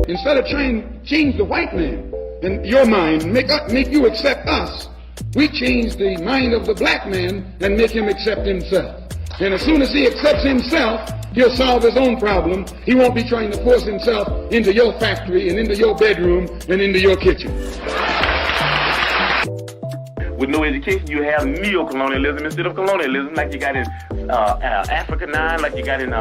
Instead of trying to change the white man in your mind, make you accept us, we change the mind of the black man and make him accept himself. And as soon as he accepts himself, he'll solve his own problem. He won't be trying to force himself into your factory and into your bedroom and into your kitchen. With no education, you have neo-colonialism instead of colonialism, like you got in Africa 9, like you got in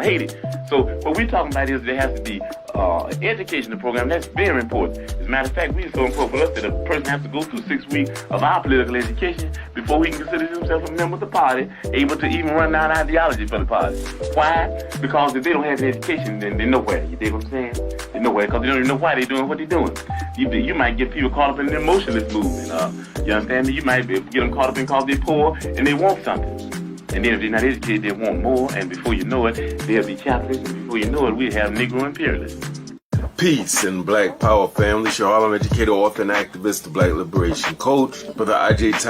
Haiti. So what we're talking about is there has to be an educational program. That's very important. As a matter of fact, we so important for us that a person has to go through 6 weeks of our political education before he can consider himself a member of the party, able to even run down ideology for the party. Why? Because if they don't have the education, then they're nowhere. You dig what I'm saying? They're nowhere because they don't even know why they're doing what they're doing. You might get people caught up in an emotionalist movement. You understand me? You might get them caught up in because they're poor and they want something. And then if they're not educated, they want more. And before you know it, they'll be capitalists. And before you know it, we have Negro imperialists. Peace and Black Power family. Harlem educator, author, and activist, the Black Liberation Coach, Brother AGYEI'S.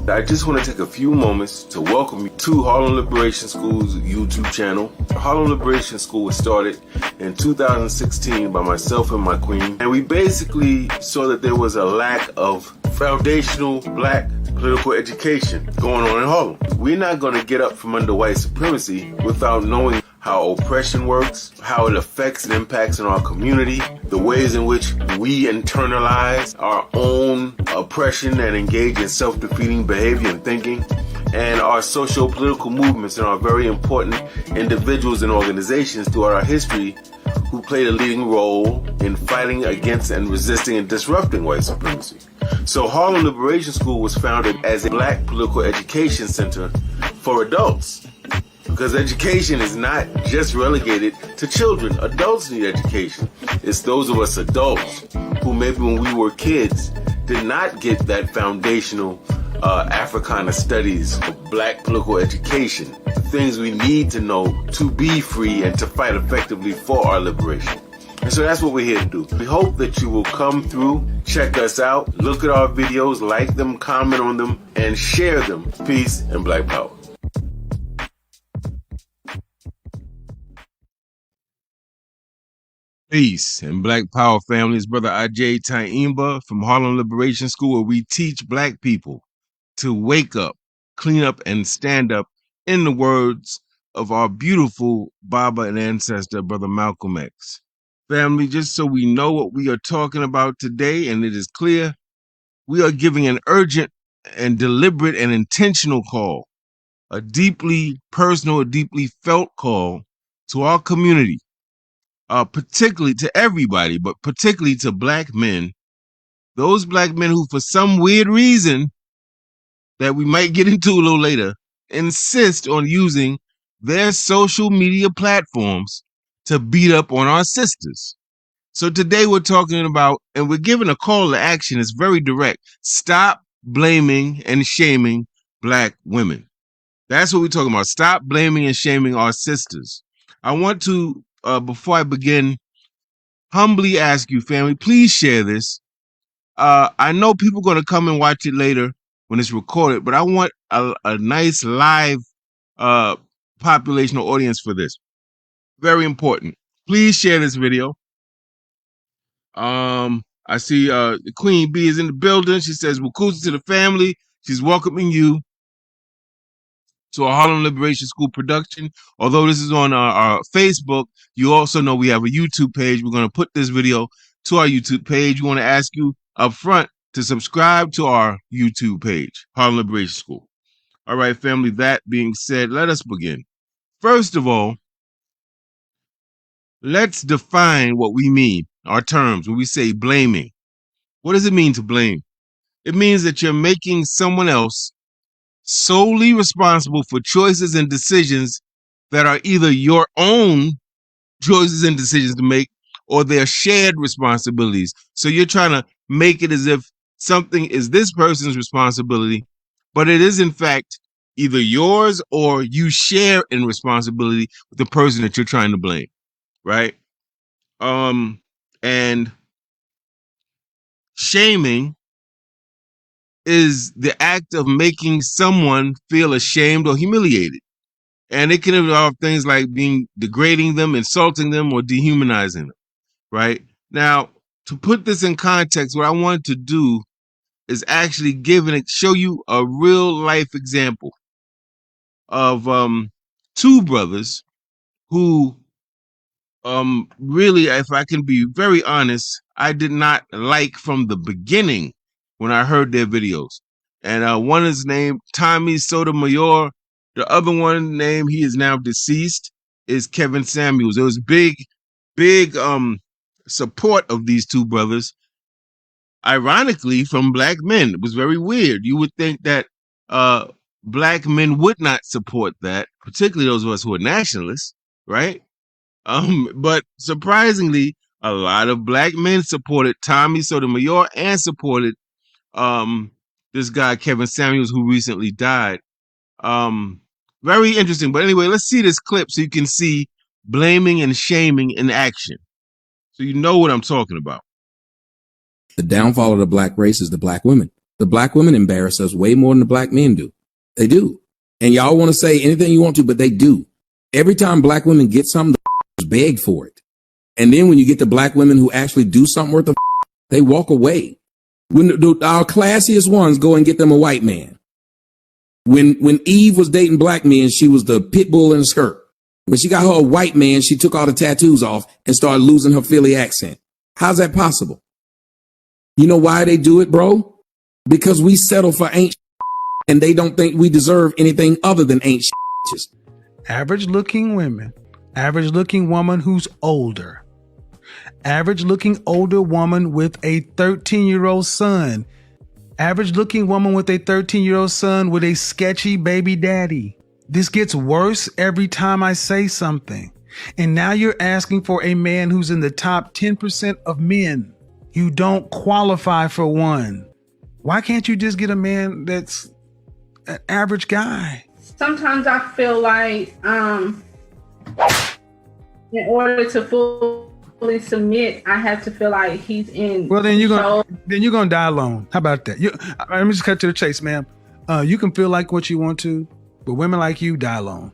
I just want to take a few moments to welcome you to Harlem Liberation School's YouTube channel. Harlem Liberation School was started in 2016 by myself and my queen. And we basically saw that there was a lack of foundational black political education going on in Harlem. We're not going to get up from under white supremacy without knowing how oppression works, how it affects and impacts on our community, the ways in which we internalize our own oppression and engage in self-defeating behavior and thinking, and our socio-political movements and our very important individuals and organizations throughout our history who played a leading role in fighting against and resisting and disrupting white supremacy. So Harlem Liberation School was founded as a black political education center for adults. Because education is not just relegated to children. Adults need education. It's those of us adults who maybe when we were kids did not get that foundational Africana studies, black political education, the things we need to know to be free and to fight effectively for our liberation. And so that's what we're here to do. We hope that you will come through, check us out, look at our videos, like them, comment on them, and share them. Peace and Black Power. Peace and Black Power families. Brother AGYEI'S from Harlem Liberation School, where we teach black people to wake up, clean up, and stand up, in the words of our beautiful Baba and ancestor, Brother Malcolm X. Family, just so we know what we are talking about today, and it is clear, we are giving an urgent and deliberate and intentional call, a deeply personal, a deeply felt call to our community, particularly to everybody, but particularly to black men, those black men who, for some weird reason that we might get into a little later, insist on using their social media platforms to beat up on our sisters. So today we're talking about, and we're giving a call to action. It's very direct. Stop blaming and shaming black women. That's what we're talking about. Stop blaming and shaming our sisters. I want to, before I begin, humbly ask you, family, please share this. I know people are going to come and watch it later when it's recorded, but I want a nice live population or audience for this. Very important. Please share this video. I see Queen B is in the building. She says, "Wakusa to the family." She's welcoming you to a Harlem Liberation School production. Although this is on our Facebook, you also know we have a YouTube page. We're going to put this video to our YouTube page. We want to ask you up front to subscribe to our YouTube page, Harlem Liberation School. All right, family, that being said, let us begin. First of all, let's define what we mean, our terms, when we say blaming. What does it mean to blame? It means that you're making someone else solely responsible for choices and decisions that are either your own choices and decisions to make, or they're shared responsibilities. So you're trying to make it as if something is this person's responsibility, but it is in fact either yours or you share in responsibility with the person that you're trying to blame, right? And shaming is the act of making someone feel ashamed or humiliated. And it can involve things like degrading them, insulting them, or dehumanizing them. right? Now, to put this in context, what I wanted to do is actually show you a real life example of two brothers who really, if I can be very honest, I did not like from the beginning when I heard their videos. And one is named Tommy Sotomayor. The other one named, he is now deceased, is Kevin Samuels. There was big support of these two brothers, ironically, from black men. It was very weird. You would think that black men would not support that, particularly those of us who are nationalists, right? But surprisingly, a lot of black men supported Tommy Sotomayor and supported this guy Kevin Samuels, who recently died. Very interesting. But anyway, let's see this clip so you can see blaming and shaming in action, so you know what I'm talking about. The downfall of the black race is the black women. The black women embarrass us way more than the black men do. They do. And y'all want to say anything you want to, but they do. Every time black women get something, the beg for it. And then when you get the black women who actually do something worth of, they walk away. When our classiest ones go and get them a white man. When Eve was dating black men, she was the pit bull in a skirt. When she got her a white man, she took all the tattoos off and started losing her Philly accent. How's that possible? You know why they do it, bro? Because we settle for ain't and they don't think we deserve anything other than ain't Average looking women, average looking woman who's older, average looking older woman with a 13-year-old son, average looking woman with a 13-year-old son with a sketchy baby daddy. This gets worse every time I say something. And now you're asking for a man who's in the top 10% of men. You don't qualify for one. Why can't you just get a man that's an average guy? Sometimes I feel like in order to fully submit, I have to feel like he's in. Well, then you're gonna die alone. How about that? Let me just cut to the chase, ma'am. You can feel like what you want to, but women like you die alone.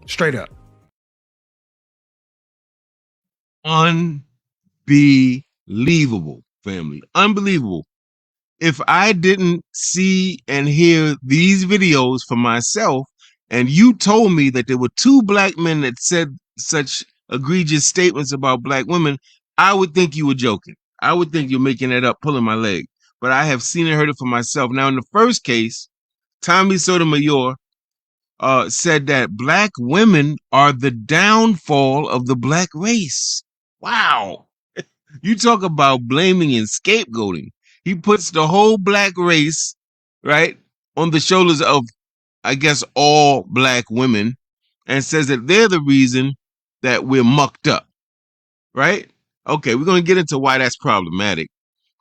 Straight up. Unbelievable, family. Unbelievable. If I didn't see and hear these videos for myself, and you told me that there were two black men that said such egregious statements about black women, I would think you were joking. I would think you're making it up, pulling my leg. But I have seen and heard it for myself. Now, in the first case, Tommy Sotomayor said that black women are the downfall of the black race. Wow. You talk about blaming and scapegoating. He puts the whole black race, right, on the shoulders of, I guess, all black women, and says that they're the reason that we're mucked up, right? Okay, we're going to get into why that's problematic.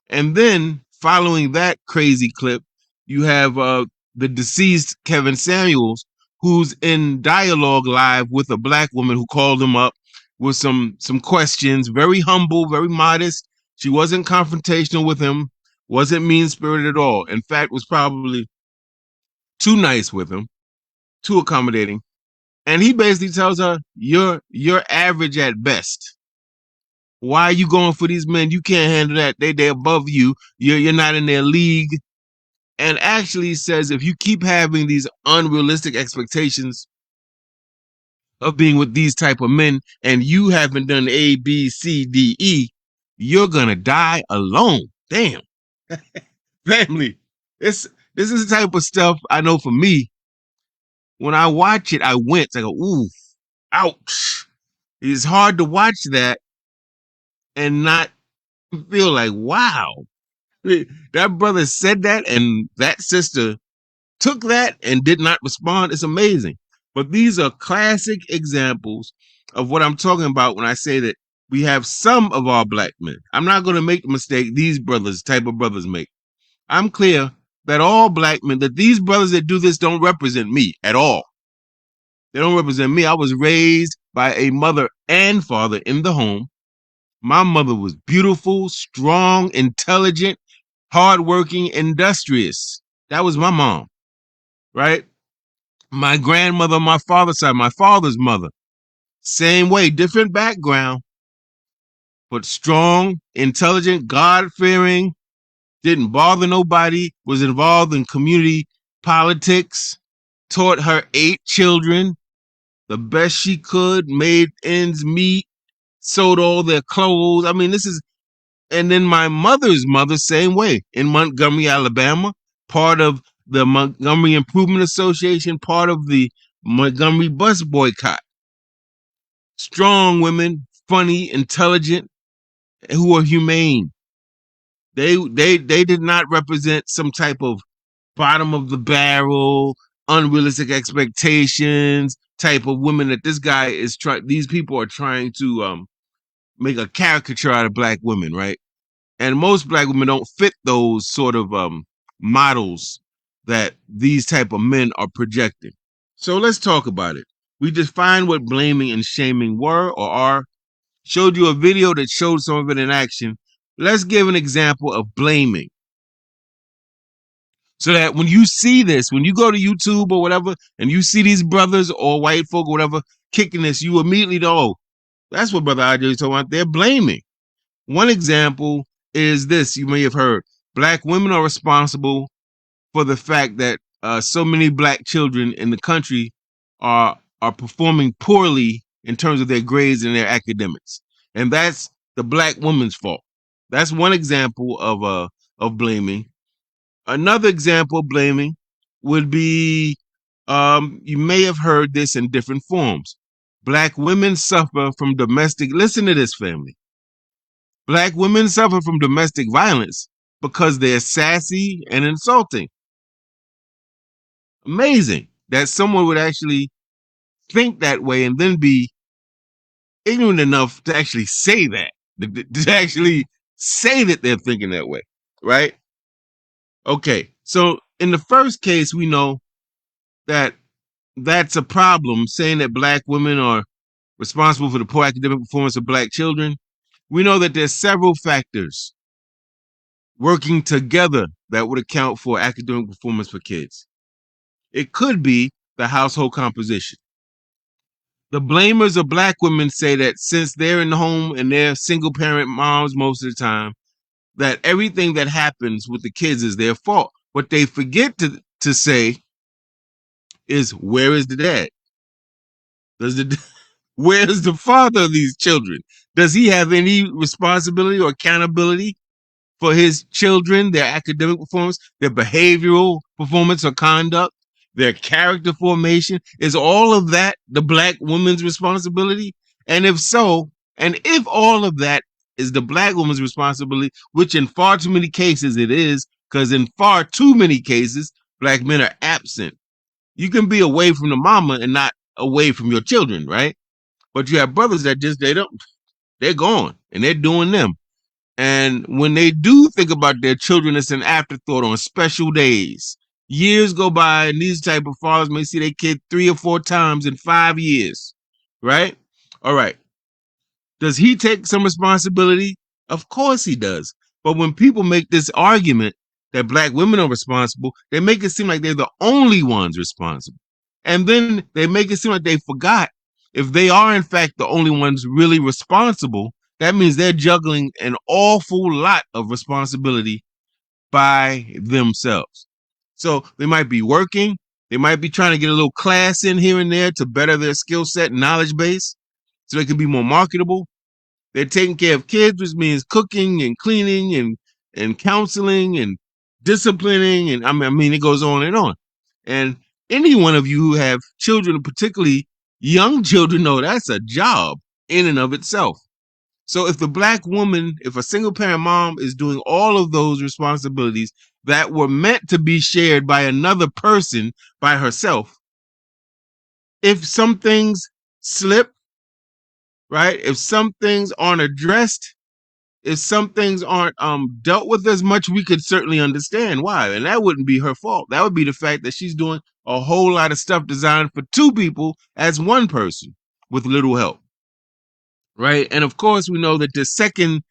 And then, following that crazy clip, you have the deceased Kevin Samuels, who's in dialogue live with a black woman who called him up with some questions, very humble, very modest. She wasn't confrontational with him, wasn't mean-spirited at all. In fact, was probably too nice with him, too accommodating. And he basically tells her, you're average at best. Why are you going for these men? You can't handle that. They're above you. You're not in their league. And actually says, if you keep having these unrealistic expectations of being with these type of men, and you haven't done A, B, C, D, E, you're gonna die alone. Damn. Family, this is the type of stuff I know for me. When I watch it, I wince. I go, ooh, ouch. It's hard to watch that and not feel like, wow. That brother said that, and that sister took that and did not respond. It's amazing. But these are classic examples of what I'm talking about when I say that we have some of our black men. I'm not going to make the mistake these type of brothers make. I'm clear that all black men, that these brothers that do this don't represent me at all. They don't represent me. I was raised by a mother and father in the home. My mother was beautiful, strong, intelligent, hardworking, industrious. That was my mom, right? My grandmother on my father's side, my father's mother, same way, different background, but strong, intelligent, God-fearing, didn't bother nobody, was involved in community politics, taught her 8 children the best she could, made ends meet, sold all their clothes. I mean, this is, and then my mother's mother, same way, in Montgomery, Alabama, part of the Montgomery Improvement Association, part of the Montgomery bus boycott. Strong women, funny, intelligent, who are humane. They did not represent some type of bottom of the barrel, unrealistic expectations type of women that this guy is trying. These people are trying to make a caricature out of black women, right? And most black women don't fit those sort of models that these type of men are projecting. So let's talk about it. We defined what blaming and shaming were or are. Showed you a video that showed some of it in action. Let's give an example of blaming. So that when you see this, when you go to YouTube or whatever, and you see these brothers or white folk or whatever kicking this, you immediately know, oh, that's what Brother AGYEI is talking about. They're blaming. One example is this, you may have heard. Black women are responsible for the fact that so many black children in the country are performing poorly in terms of their grades and their academics. And that's the black woman's fault. That's one example of blaming. Another example of blaming would be, you may have heard this in different forms. Black women suffer from listen to this, family. Black women suffer from domestic violence because they're sassy and insulting. Amazing that someone would actually think that way and then be ignorant enough to actually say that, to actually say that they're thinking that way, right? Okay, so in the first case, we know that that's a problem, saying that black women are responsible for the poor academic performance of black children. We know that there's several factors working together that would account for academic performance for kids. It could be the household composition. The blamers of black women say that since they're in the home and they're single parent moms most of the time, that everything that happens with the kids is their fault. What they forget to say is, where is the dad? Where is the father of these children? Does he have any responsibility or accountability for his children, their academic performance, their behavioral performance or conduct, their character formation? Is all of that the black woman's responsibility? And if so, and if all of that is the black woman's responsibility, which in far too many cases it is, because in far too many cases, black men are absent. You can be away from the mama and not away from your children, right? But you have brothers that they're gone and they're doing them. And when they do think about their children, it's an afterthought on special days. Years go by and these type of fathers may see their kid 3 or 4 times in 5 years, right? All right. Does he take some responsibility? Of course he does. But when people make this argument that black women are responsible, they make it seem like they're the only ones responsible. And then they make it seem like they forgot, if they are in fact the only ones really responsible, that means they're juggling an awful lot of responsibility by themselves. So they might be working, they might be trying to get a little class in here and there to better their skill set and knowledge base so they can be more marketable. They're taking care of kids, which means cooking and cleaning and counseling and disciplining. And I mean, it goes on and on. And any one of you who have children, particularly young children, know that's a job in and of itself. So if the black woman, if a single parent mom is doing all of those responsibilities that were meant to be shared by another person by herself, if some things slip, right? If some things aren't addressed, if some things aren't dealt with as much, we could certainly understand why. And that wouldn't be her fault. That would be the fact that she's doing a whole lot of stuff designed for 2 people as one person with little help. Right. And of course, we know that the second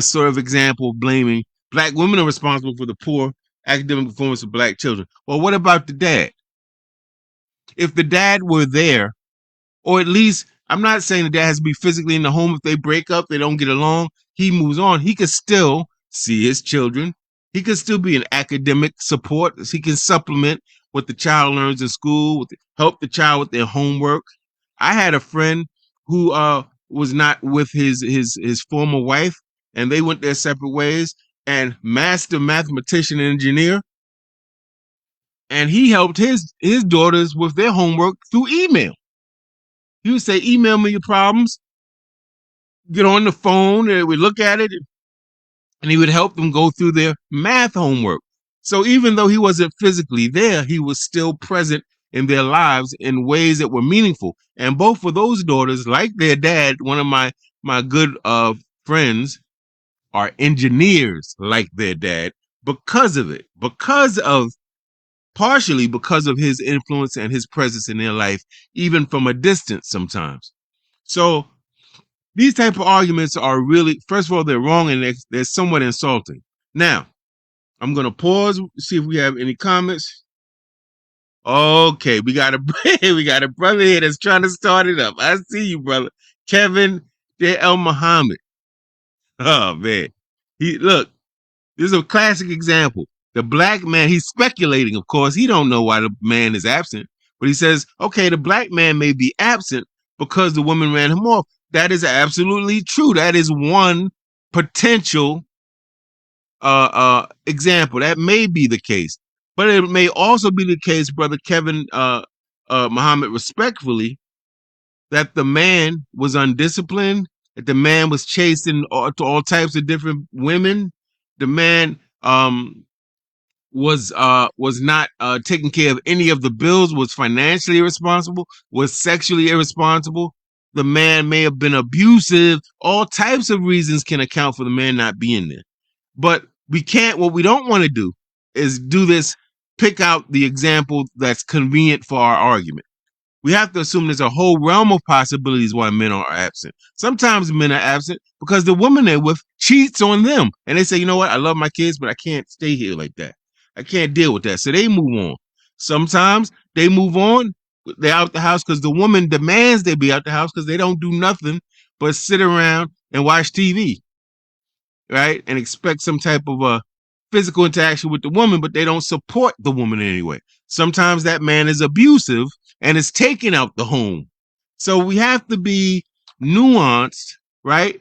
sort of example of blaming, black women are responsible for the poor academic performance of black children. Well, what about the dad? If the dad were there, or at least, I'm not saying the dad has to be physically in the home if they break up, they don't get along. he moves on, he could still see his children. He could still be an academic support. He can supplement what the child learns in school, help the child with their homework. I had a friend who was not with his former wife, and they went their separate ways, and master mathematician and engineer, and he helped his daughters with their homework through email. He would say, email me your problems, get on the phone, and we look at it, and he would help them go through their math homework. So even though he wasn't physically there, he was still present in their lives in ways that were meaningful. And both of those daughters, like their dad, one of my good friends, are engineers like their dad because of it, partially because of his influence and his presence in their life, even from a distance sometimes. So these type of arguments are really, first of all, they're wrong and they're somewhat insulting. Now, I'm going to pause, see if we have any comments. Okay, we got a brother here that's trying to start it up. I see you, brother. Kevin El Muhammad. Oh, man. Look, this is a classic example. The black man, he's speculating, of course. He don't know why the man is absent. But he says, okay, the black man may be absent because the woman ran him off. That is absolutely true. That is one potential example. That may be the case. But it may also be the case, Brother Kevin Muhammad, respectfully, that the man was undisciplined, that the man was chasing all types of different women. The man was not taking care of any of the bills, was financially irresponsible, was sexually irresponsible. The man may have been abusive. All types of reasons can account for the man not being there. But what we don't want to do is do this, pick out the example that's convenient for our argument. We have to assume there's a whole realm of possibilities why men are absent. Sometimes men are absent because the woman they're with cheats on them. And they say, you know what? I love my kids, but I can't stay here like that. I can't deal with that. So they move on. Sometimes they move on. They're out the house because the woman demands they be out the house because they don't do nothing but sit around and watch TV, right? And expect some type of a physical interaction with the woman, but they don't support the woman anyway. Sometimes that man is abusive and is taking out the home. So we have to be nuanced, right?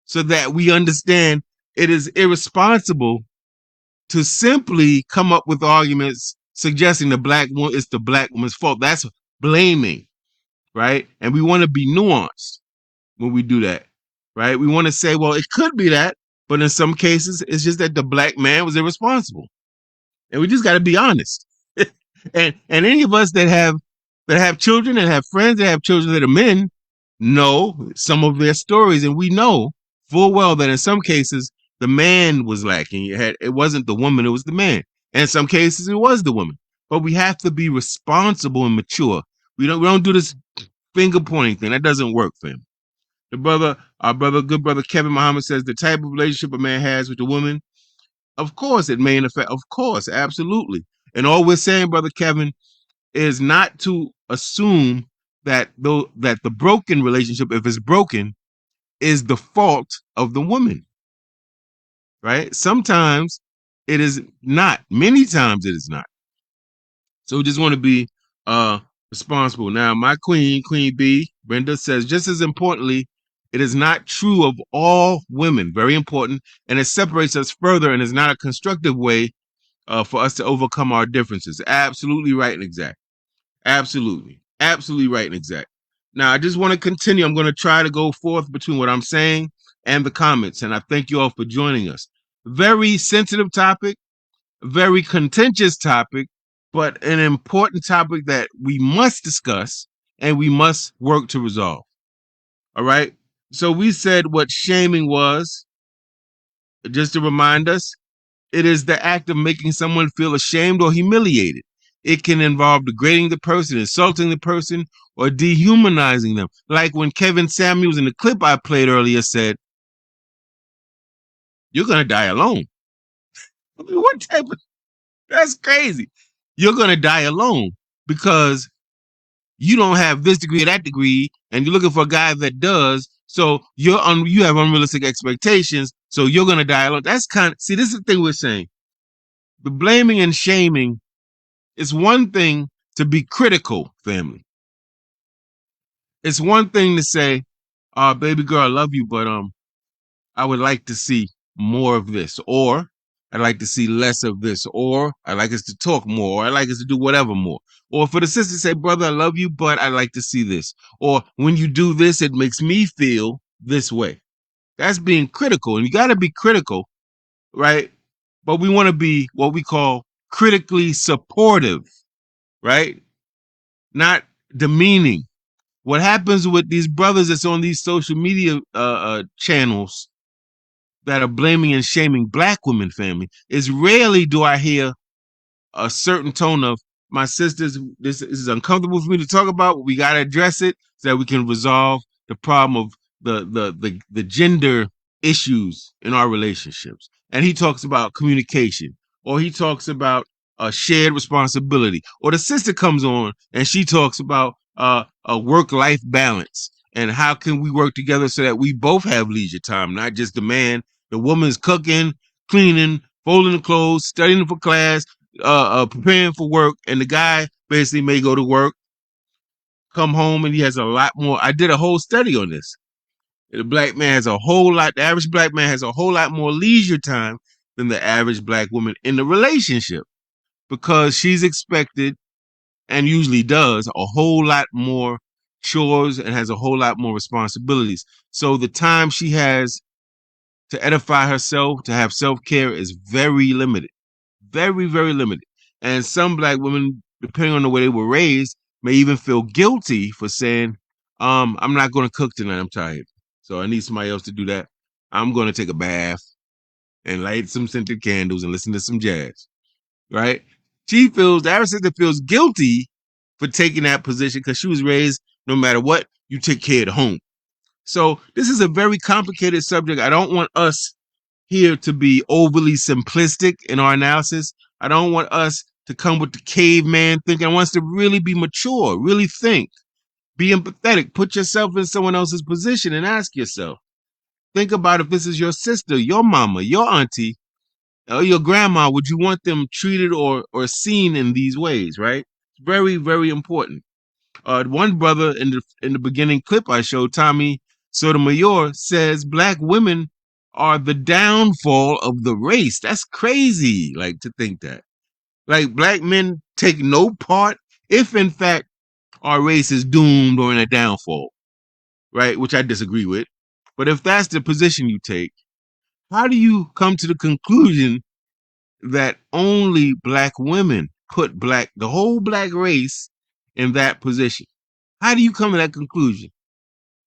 So that we understand it is irresponsible to simply come up with arguments suggesting it's the black woman's fault. That's blaming, right? And we want to be nuanced when we do that, right? We want to say, well, it could be that, but in some cases, it's just that the black man was irresponsible. And we just got to be honest. and any of us that have children and have friends that have children that are men know some of their stories. And we know full well that in some cases, the man was lacking. It wasn't the woman, it was the man. And in some cases, it was the woman. But we have to be responsible and mature. We don't do this finger pointing thing. That doesn't work for him. Our good brother Kevin Muhammad says the type of relationship a man has with a woman, of course it may affect, of course, absolutely. And all we're saying, brother Kevin, is not to assume that the broken relationship, if it's broken, is the fault of the woman. Right? Sometimes it is not. Many times it is not. So we just want to be responsible. Now, my Queen B, Brenda, says, just as importantly, it is not true of all women. Very important. And it separates us further and is not a constructive way for us to overcome our differences. Absolutely right and exact. Absolutely. Absolutely right and exact. Now, I just want to continue. I'm going to try to go forth between what I'm saying and the comments. And I thank you all for joining us. Very sensitive topic, very contentious topic, but an important topic that we must discuss and we must work to resolve. All right. So we said what shaming was. Just to remind us, it is the act of making someone feel ashamed or humiliated. It can involve degrading the person, insulting the person, or dehumanizing them. Like when Kevin Samuels in the clip I played earlier said, you're going to die alone. I mean, what type of, that's crazy. You're going to die alone because you don't have this degree or that degree, and you're looking for a guy that does, So you have unrealistic expectations. So you're going to die alone. That's see, this is the thing we're saying. The blaming and shaming is one thing to be critical, family. It's one thing to say, baby girl, I love you, but I would like to see more of this, or I'd like to see less of this, or I'd like us to talk more, or I'd like us to do whatever more. Or for the sister to say, brother, I love you, but I'd like to see this. Or when you do this, it makes me feel this way. That's being critical, and you got to be critical, right? But we want to be what we call critically supportive, right? Not demeaning. What happens with these brothers that's on these social media channels that are blaming and shaming black women, family, is rarely do I hear a certain tone of, my sisters, this is uncomfortable for me to talk about, but we got to address it so that we can resolve the problem of the gender issues in our relationships. And he talks about communication, or he talks about a shared responsibility, or the sister comes on and she talks about a work-life balance and how can we work together so that we both have leisure time, not just the man. The woman's cooking, cleaning, folding the clothes, studying for class, preparing for work, and the guy basically may go to work, come home, and he has a lot more. I did a whole study on this. The average black man has a whole lot more leisure time than the average black woman in the relationship, because she's expected, and usually does, a whole lot more chores and has a whole lot more responsibilities. So the time she has to edify herself, to have self-care, is very limited. Very, very limited. And some black women, depending on the way they were raised, may even feel guilty for saying, I'm not going to cook tonight. I'm tired. So I need somebody else to do that. I'm going to take a bath and light some scented candles and listen to some jazz. Right? The average sister feels guilty for taking that position because she was raised, no matter what, you take care of the home. So this is a very complicated subject. I don't want us here to be overly simplistic in our analysis. I don't want us to come with the caveman thinking. I want us to really be mature, really think, be empathetic, put yourself in someone else's position and ask yourself, think about if this is your sister, your mama, your auntie, or your grandma, would you want them treated or seen in these ways, right? Very, very important. One brother in the beginning clip I showed, Tommy Sotomayor, says black women are the downfall of the race. That's crazy, like, to think that. Like, black men take no part if, in fact, our race is doomed or in a downfall, right? Which I disagree with. But if that's the position you take, how do you come to the conclusion that only black women put the whole black race in that position? How do you come to that conclusion?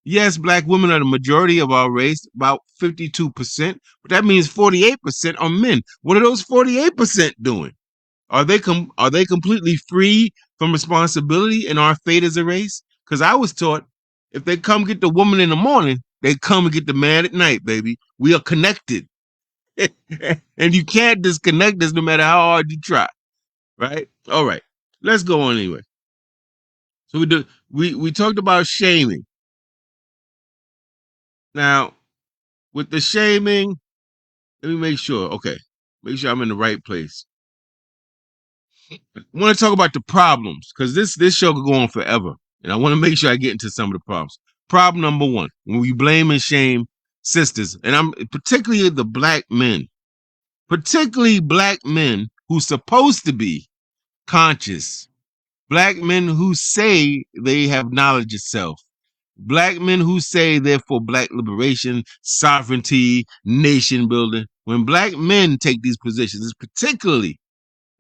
Yes, black women are the majority of our race, about 52%, but that means 48% are men. What are those 48% doing? Are they completely free from responsibility in our fate as a race? Because I was taught if they come get the woman in the morning, they come and get the man at night, baby. We are connected. And you can't disconnect us no matter how hard you try. Right? All right. Let's go on anyway. So we talked about shaming. Now, with the shaming, let me make sure. Okay. Make sure I'm in the right place. I want to talk about the problems, because this show could go on forever. And I want to make sure I get into some of the problems. Problem number one, when we blame and shame sisters, and I'm particularly the black men, particularly black men who's supposed to be conscious, black men who say they have knowledge of self, black men who say they're for black liberation, sovereignty, nation building. When black men take these positions, it's particularly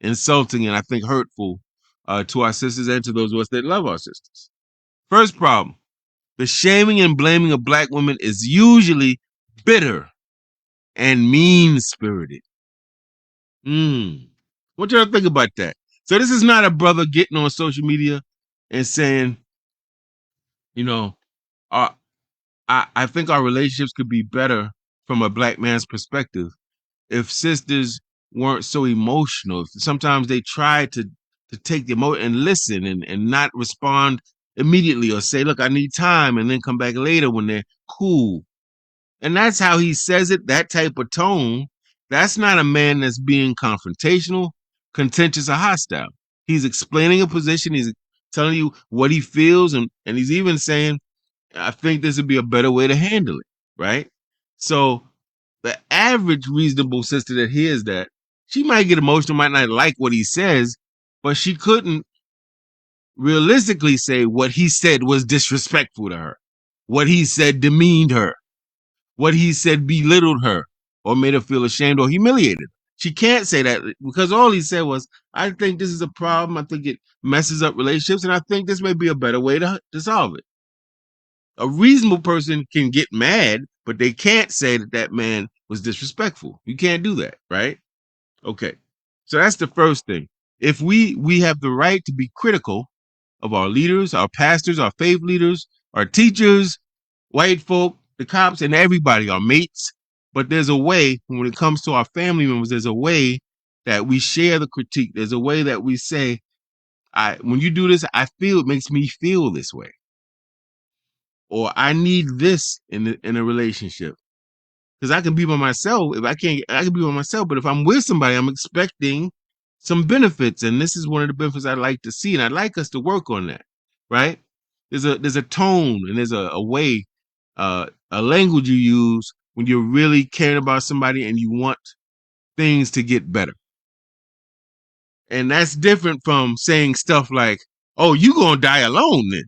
insulting and I think hurtful to our sisters and to those of us that love our sisters. First problem, the shaming and blaming of black women is usually bitter and mean-spirited. What y'all think about that? So this is not a brother getting on social media and saying, you know, I think our relationships could be better from a black man's perspective if sisters weren't so emotional. Sometimes they try to take the emotion and listen and not respond immediately or say, look, I need time, and then come back later when they're cool. And that's how he says it, that type of tone. That's not a man that's being confrontational, contentious, or hostile. He's explaining a position. He's telling you what he feels. And he's even saying, I think this would be a better way to handle it. Right. So the average reasonable sister that hears that, she might get emotional, might not like what he says, but she couldn't realistically say what he said was disrespectful to her. What he said demeaned her. What he said belittled her or made her feel ashamed or humiliated. She can't say that because all he said was, I think this is a problem. I think it messes up relationships, and I think this may be a better way to solve it. A reasonable person can get mad, but they can't say that that man was disrespectful. You can't do that, right? Okay. So that's the first thing. If we have the right to be critical of our leaders, our pastors, our faith leaders, our teachers, white folk, the cops, and everybody, our mates. But there's a way, when it comes to our family members, there's a way that we share the critique. There's a way that we say, when you do this, I feel it makes me feel this way. Or I need this in a relationship. Because I can be by myself. If I can't, I can be by myself. But if I'm with somebody, I'm expecting some benefits. And this is one of the benefits I'd like to see. And I'd like us to work on that. Right? There's a tone and there's a way, a language you use when you're really caring about somebody and you want things to get better. And that's different from saying stuff like, oh, you gonna die alone then.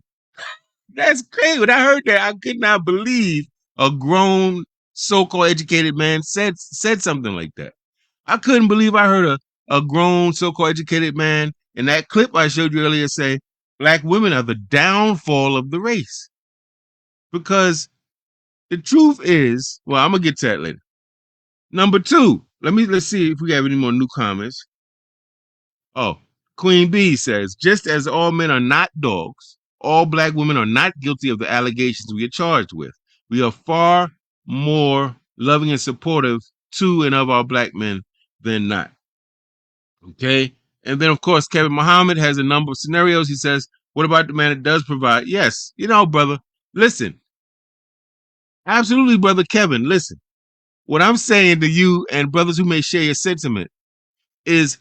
That's crazy. When I heard that, I could not believe a grown, so-called educated man said something like that. I couldn't believe I heard a grown, so-called educated man in that clip I showed you earlier say, black women are the downfall of the race. Because the truth is, well, I'm gonna get to that later. Number two, let's see if we have any more new comments. Oh, Queen B says, just as all men are not dogs, all black women are not guilty of the allegations we are charged with. We are far more loving and supportive to and of our black men than not. Okay. And then, of course, Kevin Muhammad has a number of scenarios. He says, what about the man that does provide? Yes. Brother, listen. Absolutely, brother Kevin, listen. What I'm saying to you and brothers who may share your sentiment is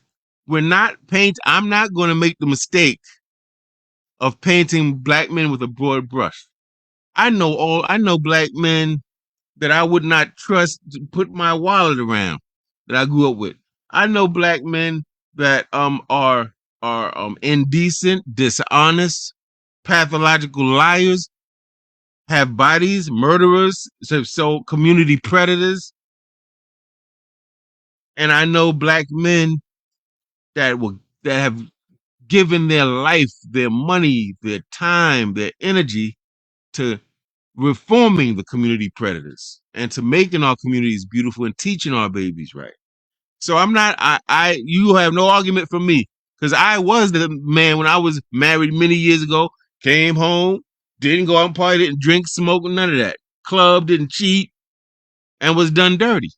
I'm not going to make the mistake of painting black men with a broad brush. I know black men that I would not trust to put my wallet around that I grew up with. I know black men that are indecent, dishonest, pathological liars, have bodies, murderers, so community predators. And I know black men that have given their life, their money, their time, their energy to reforming the community predators and to making our communities beautiful and teaching our babies right. So you have no argument from me, because I was the man when I was married many years ago, came home, didn't go out and party, didn't drink, smoke, none of that. Club, didn't cheat, and was done dirty.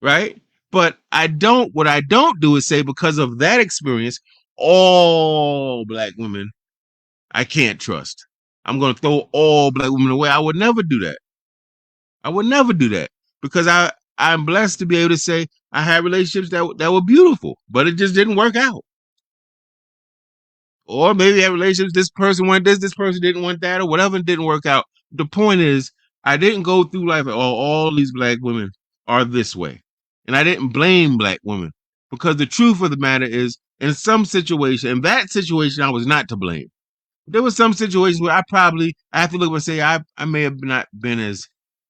Right? But what I don't do is say, because of that experience, all black women I can't trust. I'm going to throw all black women away. I would never do that. I would never do that, because I'm blessed to be able to say I had relationships that were beautiful, but it just didn't work out. Or maybe I had relationships, this person wanted this person didn't want that, or whatever, it didn't work out. The point is, I didn't go through life, all these black women are this way. And I didn't blame black women, because the truth of the matter is, in some situation, in that situation, I was not to blame. There were some situations where I have to look and say, I may have not been as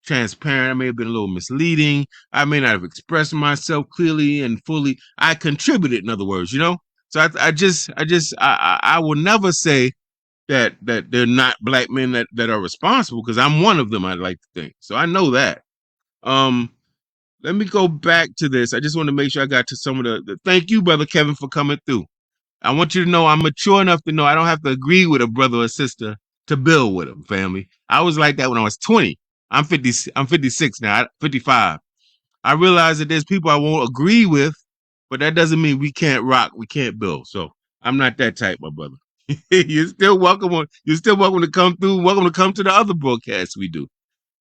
transparent. I may have been a little misleading. I may not have expressed myself clearly and fully. I contributed, in other words, So I will never say that they're not black men that are responsible, because I'm one of them, I'd like to think. So I know that. Let me go back to this. I just want to make sure I got to some of the thank you, brother Kevin, for coming through. I want you to know I'm mature enough to know I don't have to agree with a brother or sister to build with them, family. I was like that when I was 20. I'm 56 now, 55. I realize that there's people I won't agree with, but that doesn't mean we can't rock, we can't build. So I'm not that type, my brother. You're still welcome to come through. Welcome to come to the other broadcasts we do.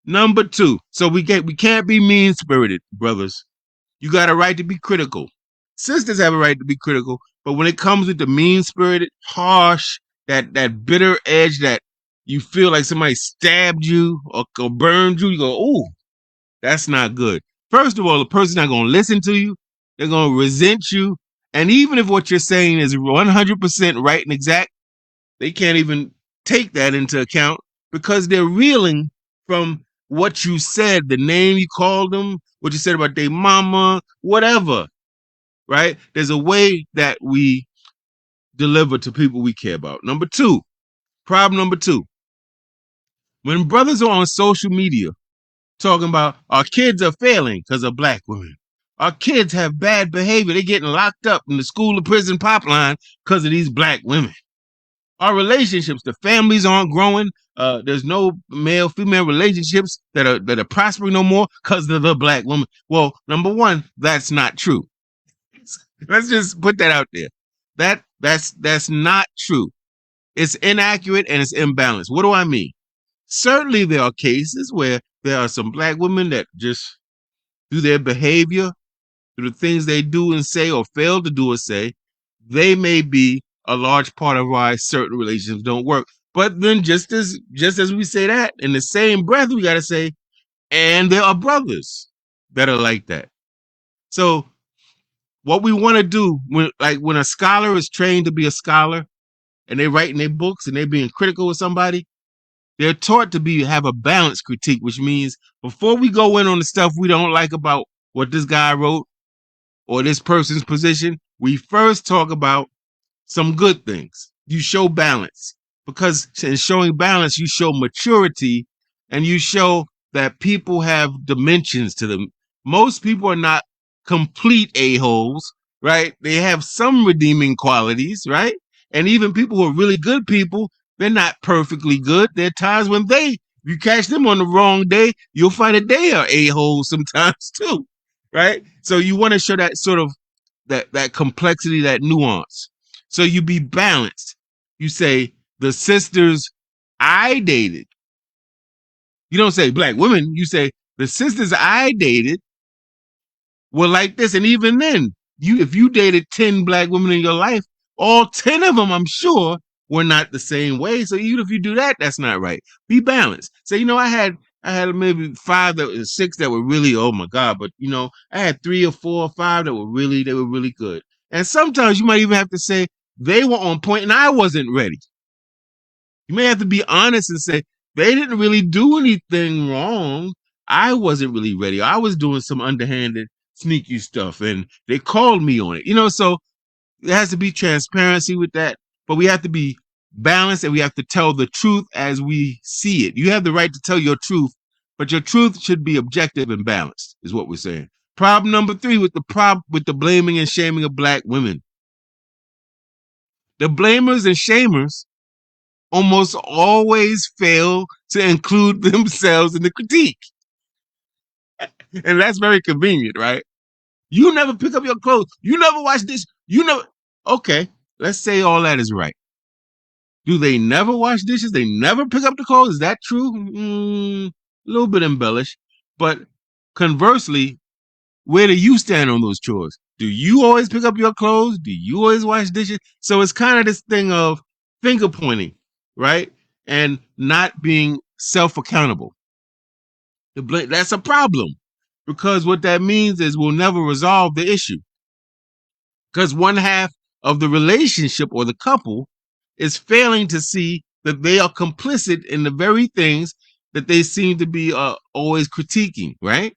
Number 2. So we can't be mean-spirited, brothers. You got a right to be critical. Sisters have a right to be critical, but when it comes with the mean-spirited, harsh, that bitter edge that you feel like somebody stabbed you or burned you, you go, "Ooh, that's not good." First of all, the person's not going to listen to you. They're going to resent you. And even if what you're saying is 100% right and exact, they can't even take that into account because they're reeling from what you said, the name you called them, what you said about their mama, whatever, right? There's a way that we deliver to people we care about. Problem number two, when brothers are on social media talking about our kids are failing because of black women, our kids have bad behavior, they're getting locked up in the school to prison pipeline because of these black women. Our relationships, the families aren't growing. There's no male-female relationships that are prospering no more because of the black woman. Well, number one, that's not true. Let's just put that out there. That's not true. It's inaccurate and it's imbalanced. What do I mean? Certainly there are cases where there are some black women that just through their behavior, through the things they do and say or fail to do or say, they may be a large part of why certain relationships don't work. But then just as we say that, in the same breath, we got to say, and there are brothers that are like that. So what we want to do when a scholar is trained to be a scholar and they write in their books and they're being critical of somebody, they're taught to have a balanced critique, which means before we go in on the stuff we don't like about what this guy wrote or this person's position, we first talk about some good things. You show balance because in showing balance, you show maturity and you show that people have dimensions to them. Most people are not complete a-holes, right? They have some redeeming qualities, right? And even people who are really good people, they're not perfectly good. There are times when you catch them on the wrong day, you'll find that they are a-holes sometimes too, right? So you want to show that sort of that complexity, that nuance. So you be balanced. You say, the sisters I dated. You don't say black women. You say, the sisters I dated were like this. And even then, if you dated 10 black women in your life, all 10 of them, I'm sure, were not the same way. So even if you do that, that's not right. Be balanced. Say, I had maybe 6 that were really, oh my God, but I had 3 or 4 or 5 that were really good. And sometimes you might even have to say they were on point and I wasn't ready. You may have to be honest and say they didn't really do anything wrong. I wasn't really ready. I was doing some underhanded, sneaky stuff and they called me on it. So there has to be transparency with that, but we have to be balanced and we have to tell the truth as we see it. You have the right to tell your truth, but your truth should be objective and balanced, is what we're saying. Problem number 3 with the blaming and shaming of black women. The blamers and shamers almost always fail to include themselves in the critique. And that's very convenient, right? You never pick up your clothes. You never wash this. Okay, let's say all that is right. Do they never wash dishes? They never pick up the clothes? Is that true? A little bit embellished. But conversely, where do you stand on those chores? Do you always pick up your clothes? Do you always wash dishes? So it's kind of this thing of finger pointing, right? And not being self-accountable. That's a problem because what that means is we'll never resolve the issue because one half of the relationship or the couple is failing to see that they are complicit in the very things that they seem to be always critiquing, right?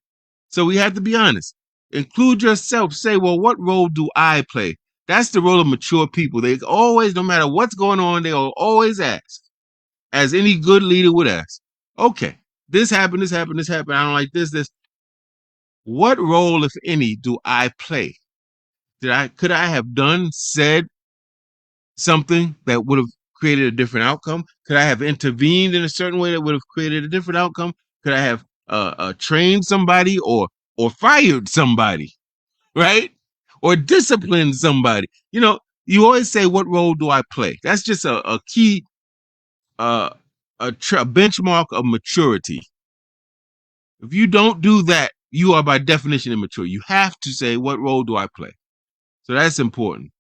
So we have to be honest. Include yourself. Say, well, what role do I play? That's the role of mature people. They always, no matter what's going on, they will always ask, as any good leader would ask, okay, this happened. I don't like this. What role, if any, do I play? Could I have said something that would have created a different outcome? Could I have intervened in a certain way that would have created a different outcome? Could I have trained somebody or fired somebody, right? Or disciplined somebody? you always say, what role do I play? That's just a key, a benchmark of maturity. If you don't do that, you are by definition immature. You have to say, what role do I play? So that's important.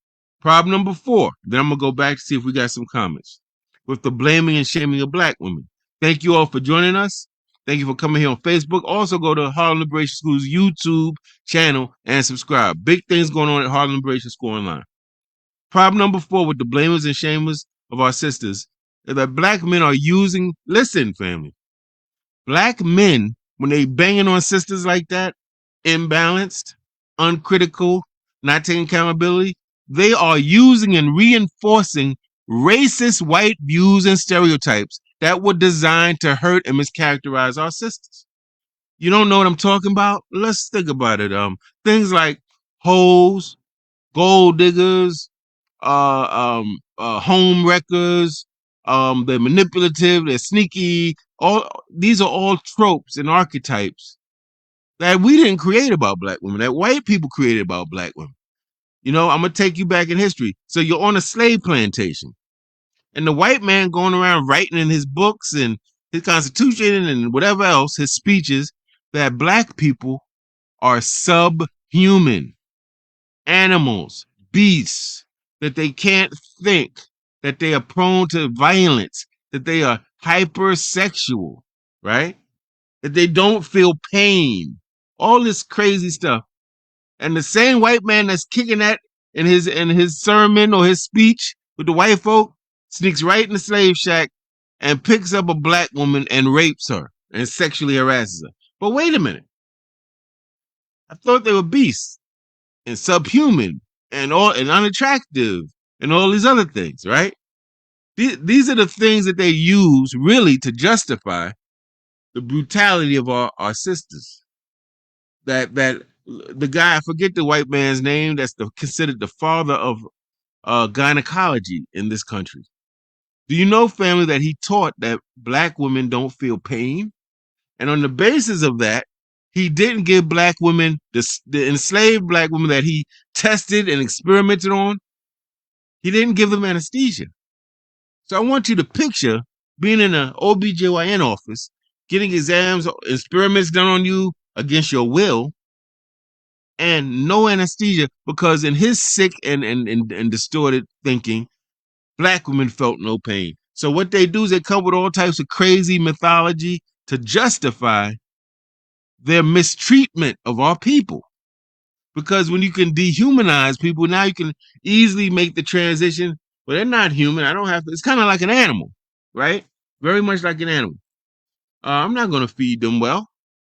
Problem number 4. Then I'm going to go back to see if we got some comments. With the blaming and shaming of black women. Thank you all for joining us. Thank you for coming here on Facebook. Also go to Harlem Liberation School's YouTube channel and subscribe. Big things going on at Harlem Liberation School online. Problem number 4 with the blamers and shamers of our sisters is that black men are using, listen, family, black men, when they banging on sisters like that, imbalanced, uncritical, not taking accountability, they are using and reinforcing racist white views and stereotypes that were designed to hurt and mischaracterize our sisters. You don't know what I'm talking about? Let's think about it. Things like hoes, gold diggers, home wreckers, they're manipulative, they're sneaky. These are all tropes and archetypes that we didn't create about black women, that white people created about black women. You know, I'm going to take you back in history. So you're on a slave plantation, and the white man going around writing in his books and his constitution and whatever else, his speeches, that black people are subhuman, animals, beasts, that they can't think, that they are prone to violence, that they are hypersexual, right? That they don't feel pain, all this crazy stuff. And the same white man that's kicking that in his sermon or his speech with the white folk sneaks right in the slave shack and picks up a black woman and rapes her and sexually harasses her. But wait a minute. I thought they were beasts and subhuman and unattractive and all these other things, right? These are the things that they use really to justify the brutality of our sisters. That the guy, I forget the white man's name, that's considered the father of gynecology in this country. Do you know, family, that he taught that black women don't feel pain? And on the basis of that, he didn't give black women, the enslaved black women that he tested and experimented on, he didn't give them anesthesia. So I want you to picture being in an OBGYN office, getting exams, experiments done on you against your will, and no anesthesia, because in his sick and distorted thinking, black women felt no pain. So what they do is they come with all types of crazy mythology to justify their mistreatment of our people. Because when you can dehumanize people, now you can easily make the transition. Well, they're not human. I don't have to. It's kind of like an animal, right? Very much like an animal. I'm not going to feed them well.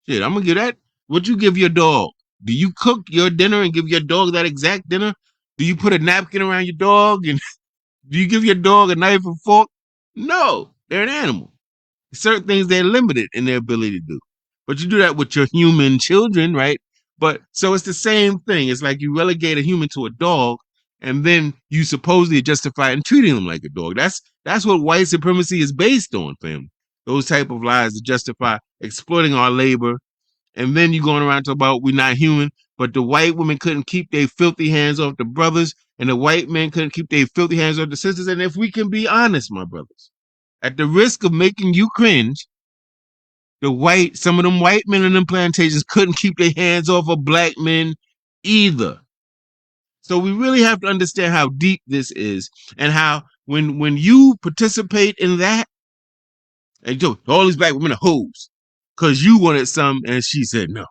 Shit, I'm going to give that. What you give your dog? Do you cook your dinner and give your dog that exact dinner? Do you put a napkin around your dog? And do you give your dog a knife and fork? No, they're an animal. Certain things they're limited in their ability to do. But you do that with your human children, right? But so it's the same thing. It's like you relegate a human to a dog, and then you supposedly justify it in treating them like a dog. That's what white supremacy is based on, fam. Those type of lies to justify exploiting our labor. And then you going around talking about we're not human, but the white women couldn't keep their filthy hands off the brothers, and the white men couldn't keep their filthy hands off the sisters. And if we can be honest, my brothers, at the risk of making you cringe, some of them white men in them plantations couldn't keep their hands off of black men either. So we really have to understand how deep this is, and how when you participate in that, and all these black women are hoes because you wanted some and she said no,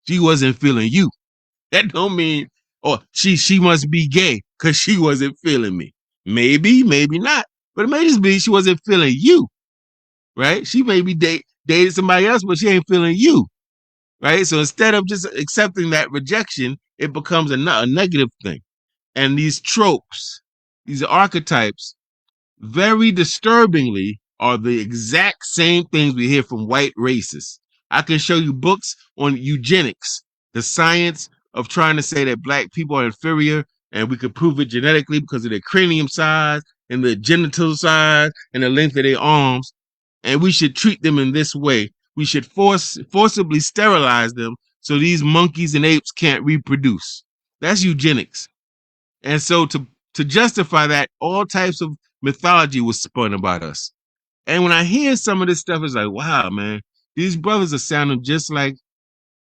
she wasn't feeling you. That don't mean, or she must be gay because she wasn't feeling me. Maybe not, but it may just be she wasn't feeling you, right? She may be dated somebody else, but she ain't feeling you, right? So instead of just accepting that rejection, it becomes a negative thing. And these tropes, these archetypes, very disturbingly, are the exact same things we hear from white racists. I can show you books on eugenics, the science of trying to say that black people are inferior, and we could prove it genetically because of their cranium size and the genital size and the length of their arms. And we should treat them in this way. We should forcibly sterilize them so these monkeys and apes can't reproduce. That's eugenics. And so to to justify that, all types of mythology was spun about us. And when I hear some of this stuff, it's like, wow, man, these brothers are sounding just like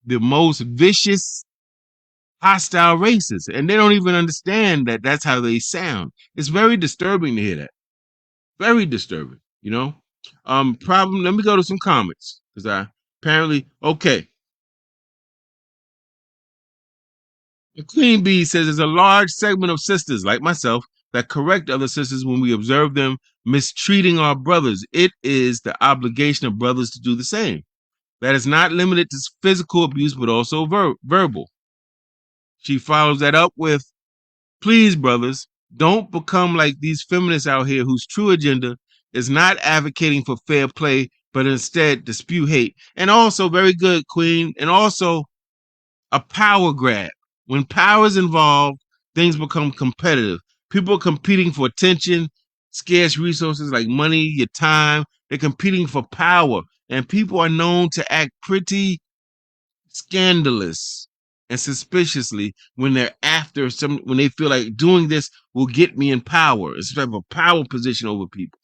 the most vicious, hostile races. And they don't even understand that that's how they sound. It's very disturbing to hear that. Very disturbing, you know? Problem, let me go to some comments. Because I apparently, okay. The Queen Bee says there's a large segment of sisters like myself that correct other sisters when we observe them mistreating our brothers. It is the obligation of brothers to do the same. That is not limited to physical abuse, but also verbal. She follows that up with, please, brothers, don't become like these feminists out here whose true agenda is not advocating for fair play, but instead to spew hate. And also, very good, Queen, and also a power grab. When power is involved, things become competitive. People are competing for attention, scarce resources like money, your time. They're competing for power. And people are known to act pretty scandalous and suspiciously when they're after when they feel like doing this will get me in power. It's sort of a power position over people.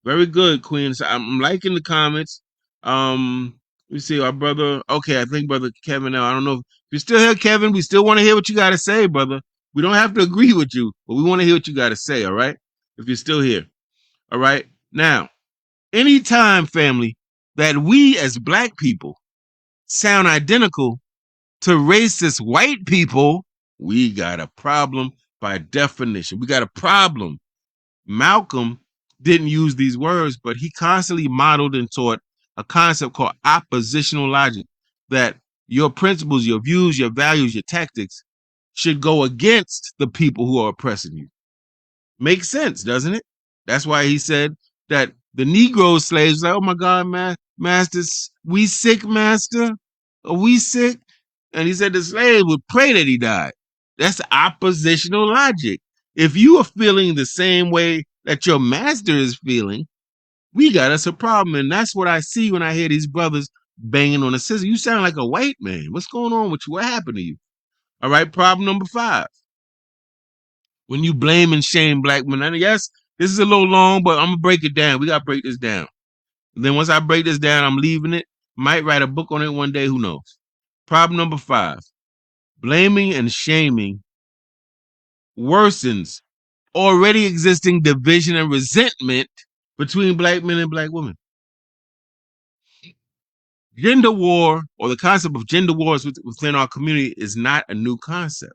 Very good, Queen. So I'm liking the comments. We see our brother. Okay, I think brother Kevin now. I don't know if you're still here, Kevin. We still want to hear what you got to say, brother. We don't have to agree with you, but we want to hear what you got to say, all right? If you're still here. All right. Now, anytime, family, that we as black people sound identical to racist white people, we got a problem by definition. We got a problem. Malcolm didn't use these words, but he constantly modeled and taught a concept called oppositional logic, that your principles, your views, your values, your tactics should go against the people who are oppressing you. Makes sense, doesn't it? That's why he said that the Negro slaves, like, oh my God, masters, we sick, master? Are we sick? And he said the slave would pray that he died. That's oppositional logic. If you are feeling the same way that your master is feeling, we got us a problem. And that's what I see when I hear these brothers banging on the sister. You sound like a white man. What's going on with you? What happened to you? All right, problem number 5. When you blame and shame black men. And yes, this is a little long, but I'm going to break it down. We got to break this down. And then once I break this down, I'm leaving it. Might write a book on it one day. Who knows? Problem number 5. Blaming and shaming worsens already existing division and resentment between black men and black women. Gender war, or the concept of gender wars within our community, is not a new concept.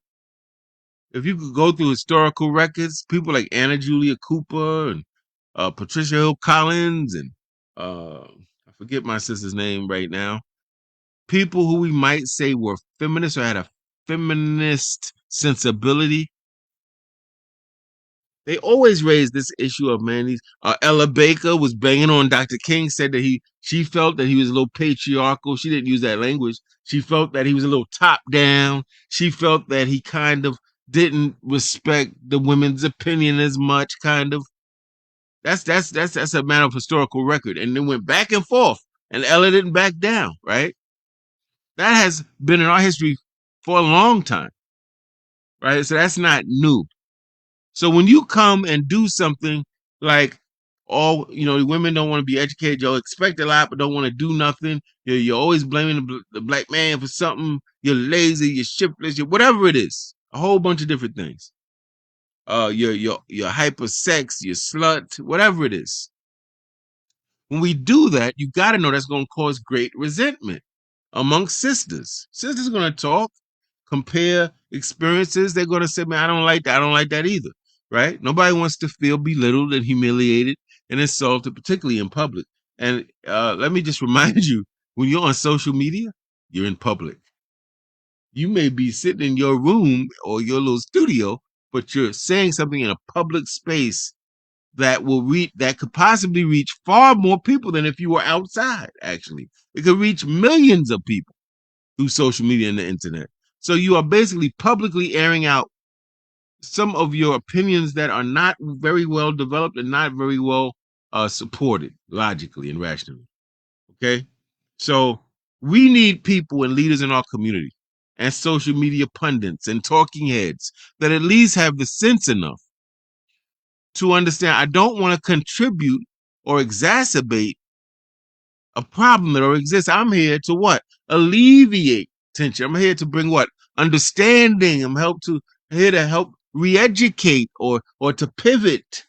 If you could go through historical records, people like Anna Julia Cooper and Patricia Hill Collins and I forget my sister's name right now, people who we might say were feminists or had a feminist sensibility, they always raised this issue of, man, Ella Baker was banging on Dr. King, said that she felt that he was a little patriarchal. She didn't use that language. She felt that he was a little top down. She felt that he kind of didn't respect the women's opinion as much, kind of. That's a matter of historical record. And then went back and forth, and Ella didn't back down, right? That has been in our history for a long time, right? So that's not new. So when you come and do something like, women don't want to be educated, you'll expect a lot, but don't want to do nothing. You're always blaming the black man for something. You're lazy, you're shiftless, whatever it is. A whole bunch of different things. You're hypersex, you're slut, whatever it is. When we do that, you got to know that's going to cause great resentment amongst sisters. Sisters are going to talk, compare experiences. They're going to say, man, I don't like that. I don't like that either. Right? Nobody wants to feel belittled and humiliated and insulted, particularly in public. And let me just remind you, when you're on social media, you're in public. You may be sitting in your room or your little studio, but you're saying something in a public space that could possibly reach far more people than if you were outside, actually. It could reach millions of people through social media and the internet. So you are basically publicly airing out some of your opinions that are not very well developed and not very well supported logically and rationally. Okay? So we need people and leaders in our community and social media pundits and talking heads that at least have the sense enough to understand I don't want to contribute or exacerbate a problem that already exists. I'm here to what? Alleviate tension. I'm here to bring what? Understanding. Here to help re-educate or to pivot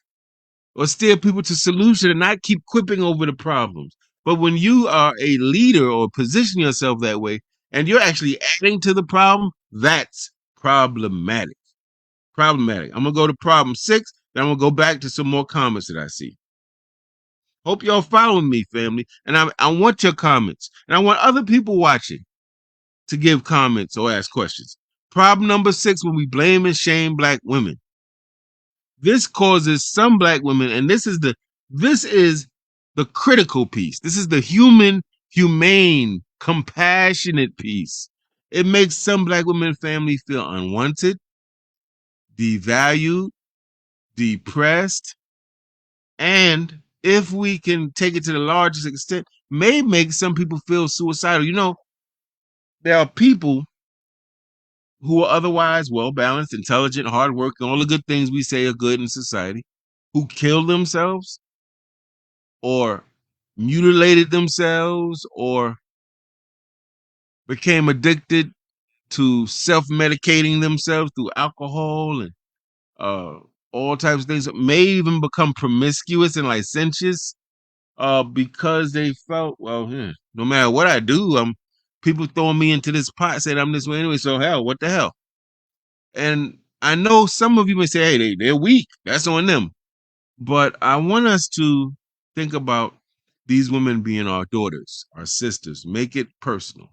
or steer people to solution and not keep quipping over the problems. But when you are a leader or position yourself that way and you're actually adding to the problem, that's problematic. Problematic. I'm going to go to problem 6, then I'm going to go back to some more comments that I see. Hope y'all following me, family. And I want your comments. And I want other people watching to give comments or ask questions. Problem number 6, when we blame and shame black women. This causes some black women, and this is the critical piece. This is the humane, compassionate piece. It makes some black women family feel unwanted, devalued, depressed, and if we can take it to the largest extent, may make some people feel suicidal. You know, there are people who are otherwise well-balanced, intelligent, hardworking, all the good things we say are good in society, who kill themselves or mutilated themselves or became addicted to self-medicating themselves through alcohol and all types of things, may even become promiscuous and licentious because they felt, well, no matter what I do, people throwing me into this pot saying I'm this way anyway, so hell, what the hell? And I know some of you may say, hey, they're weak. That's on them. But I want us to think about these women being our daughters, our sisters. Make it personal.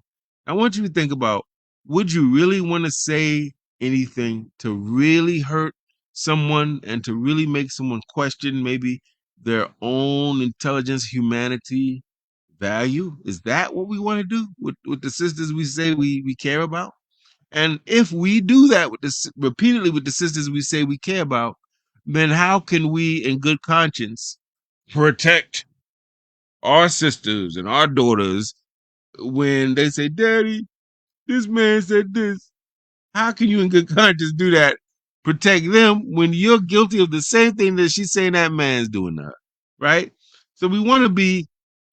I want you to think about, would you really want to say anything to really hurt someone and to really make someone question maybe their own intelligence, humanity, value? Is that what we want to do with the sisters we say we care about? And if we do that repeatedly with the sisters we say we care about, then how can we, in good conscience, protect our sisters and our daughters when they say, Daddy, this man said this? How can you, in good conscience, do that? Protect them when you're guilty of the same thing that she's saying that man's doing to her, right? So we want to be,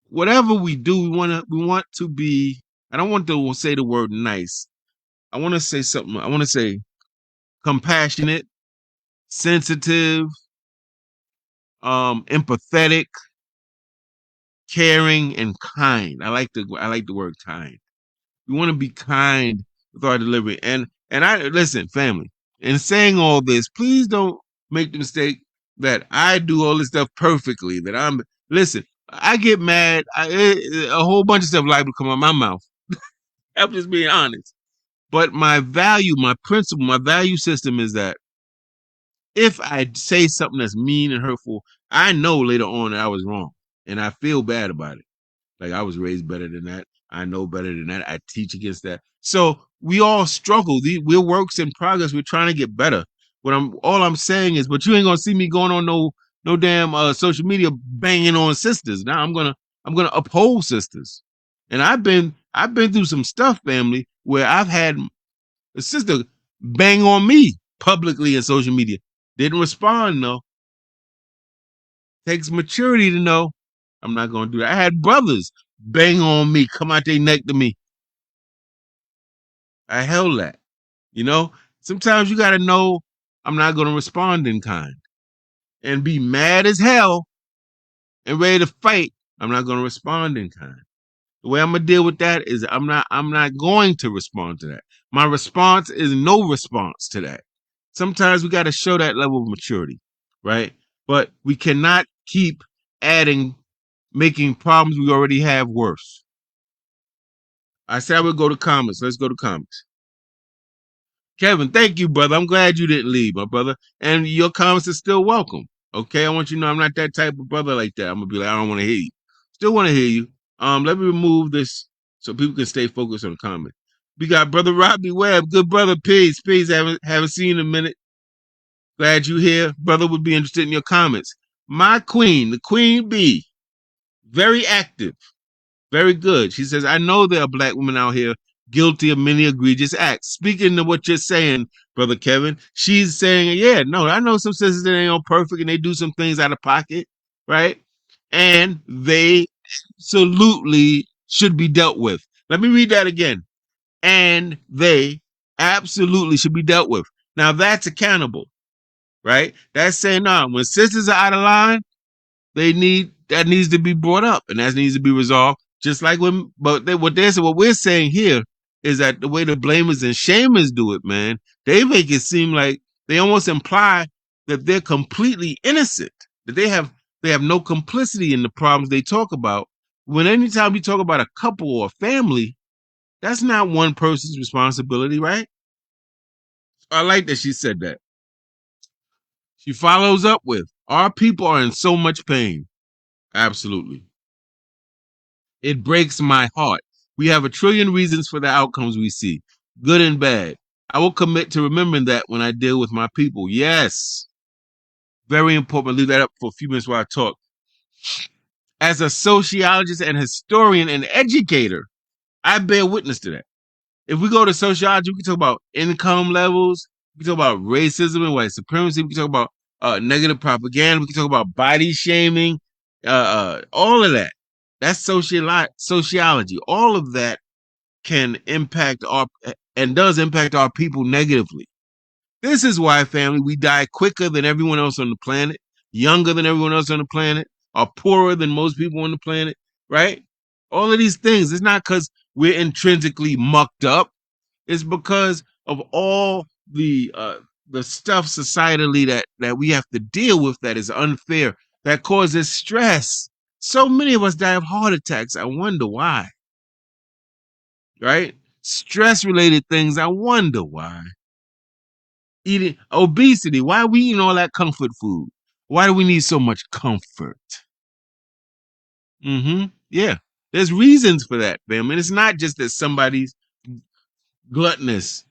whatever we do, we want to be, I don't want to say the word nice. I want to say something. I want to say compassionate, sensitive, empathetic, caring, and kind. I like the word kind. We want to be kind with our delivery. And I listen, family, in saying all this, please don't make the mistake that I do all this stuff perfectly. Listen, I get mad. A whole bunch of stuff like to come out my mouth. I'm just being honest. But my value, my principle, my value system is that if I say something that's mean and hurtful, I know later on that I was wrong. And I feel bad about it. Like, I was raised better than that. I know better than that. I teach against that. So we all struggle. We're works in progress. We're trying to get better. All I'm saying is, but you ain't gonna see me going on no damn social media banging on sisters. Now I'm gonna uphold sisters. And I've been through some stuff, family, where I've had a sister bang on me publicly in social media. Didn't respond though. Takes maturity to know I'm not gonna do that. I had brothers bang on me, come out their neck to me. I held that. You know, sometimes you gotta know I'm not gonna respond in kind. And be mad as hell and ready to fight. I'm not gonna respond in kind. The way I'm gonna deal with that is I'm not going to respond to that. My response is no response to that. Sometimes we got to show that level of maturity, right? But we cannot keep making problems we already have worse. I said I would go to comments. Let's go to comments. Kevin, thank you, brother. I'm glad you didn't leave, my brother. And your comments are still welcome. Okay, I want you to know I'm not that type of brother like that. I'm gonna be like, I don't want to hear you. Still want to hear you. Let me remove this so people can stay focused on the comment. We got brother Robbie Webb, good brother. Peace. Haven't seen you in a minute. Glad you here, brother. Would be interested in your comments. My queen, the queen bee, very active, very good. She says, I know there are black women out here guilty of many egregious acts. Speaking to what you're saying, Brother Kevin, she's saying, yeah, no, I know some sisters that ain't all perfect and they do some things out of pocket, right? And they absolutely should be dealt with. Let me read that again. And they absolutely should be dealt with. Now that's accountable, right? That's saying, no, when sisters are out of line, that needs to be brought up and that needs to be resolved. Just like what we're saying here is that the way the blamers and shamers do it, man, they make it seem like they almost imply that they're completely innocent, that they have no complicity in the problems they talk about. When anytime you talk about a couple or a family, that's not one person's responsibility, right? I like that she said that. She follows up with, our people are in so much pain. Absolutely. It breaks my heart. We have a trillion reasons for the outcomes we see, good and bad. I will commit to remembering that when I deal with my people. Yes. Very important. I'll leave that up for a few minutes while I talk. As a sociologist and historian and educator, I bear witness to that. If we go to sociology, we can talk about income levels. We can talk about racism and white supremacy. We can talk about negative propaganda. We can talk about body shaming, all of that. That's sociology. All of that can impact and does impact our people negatively. This is why, family, we die quicker than everyone else on the planet, younger than everyone else on the planet, are poorer than most people on the planet, right? All of these things. It's not because we're intrinsically mucked up. It's because of all the stuff societally that we have to deal with that is unfair, that causes stress. So many of us die of heart attacks. I wonder why. Right? Stress-related things. I wonder why. Eating obesity. Why are we eating all that comfort food? Why do we need so much comfort? Yeah. There's reasons for that, fam. And it's not just that somebody's gluttonous.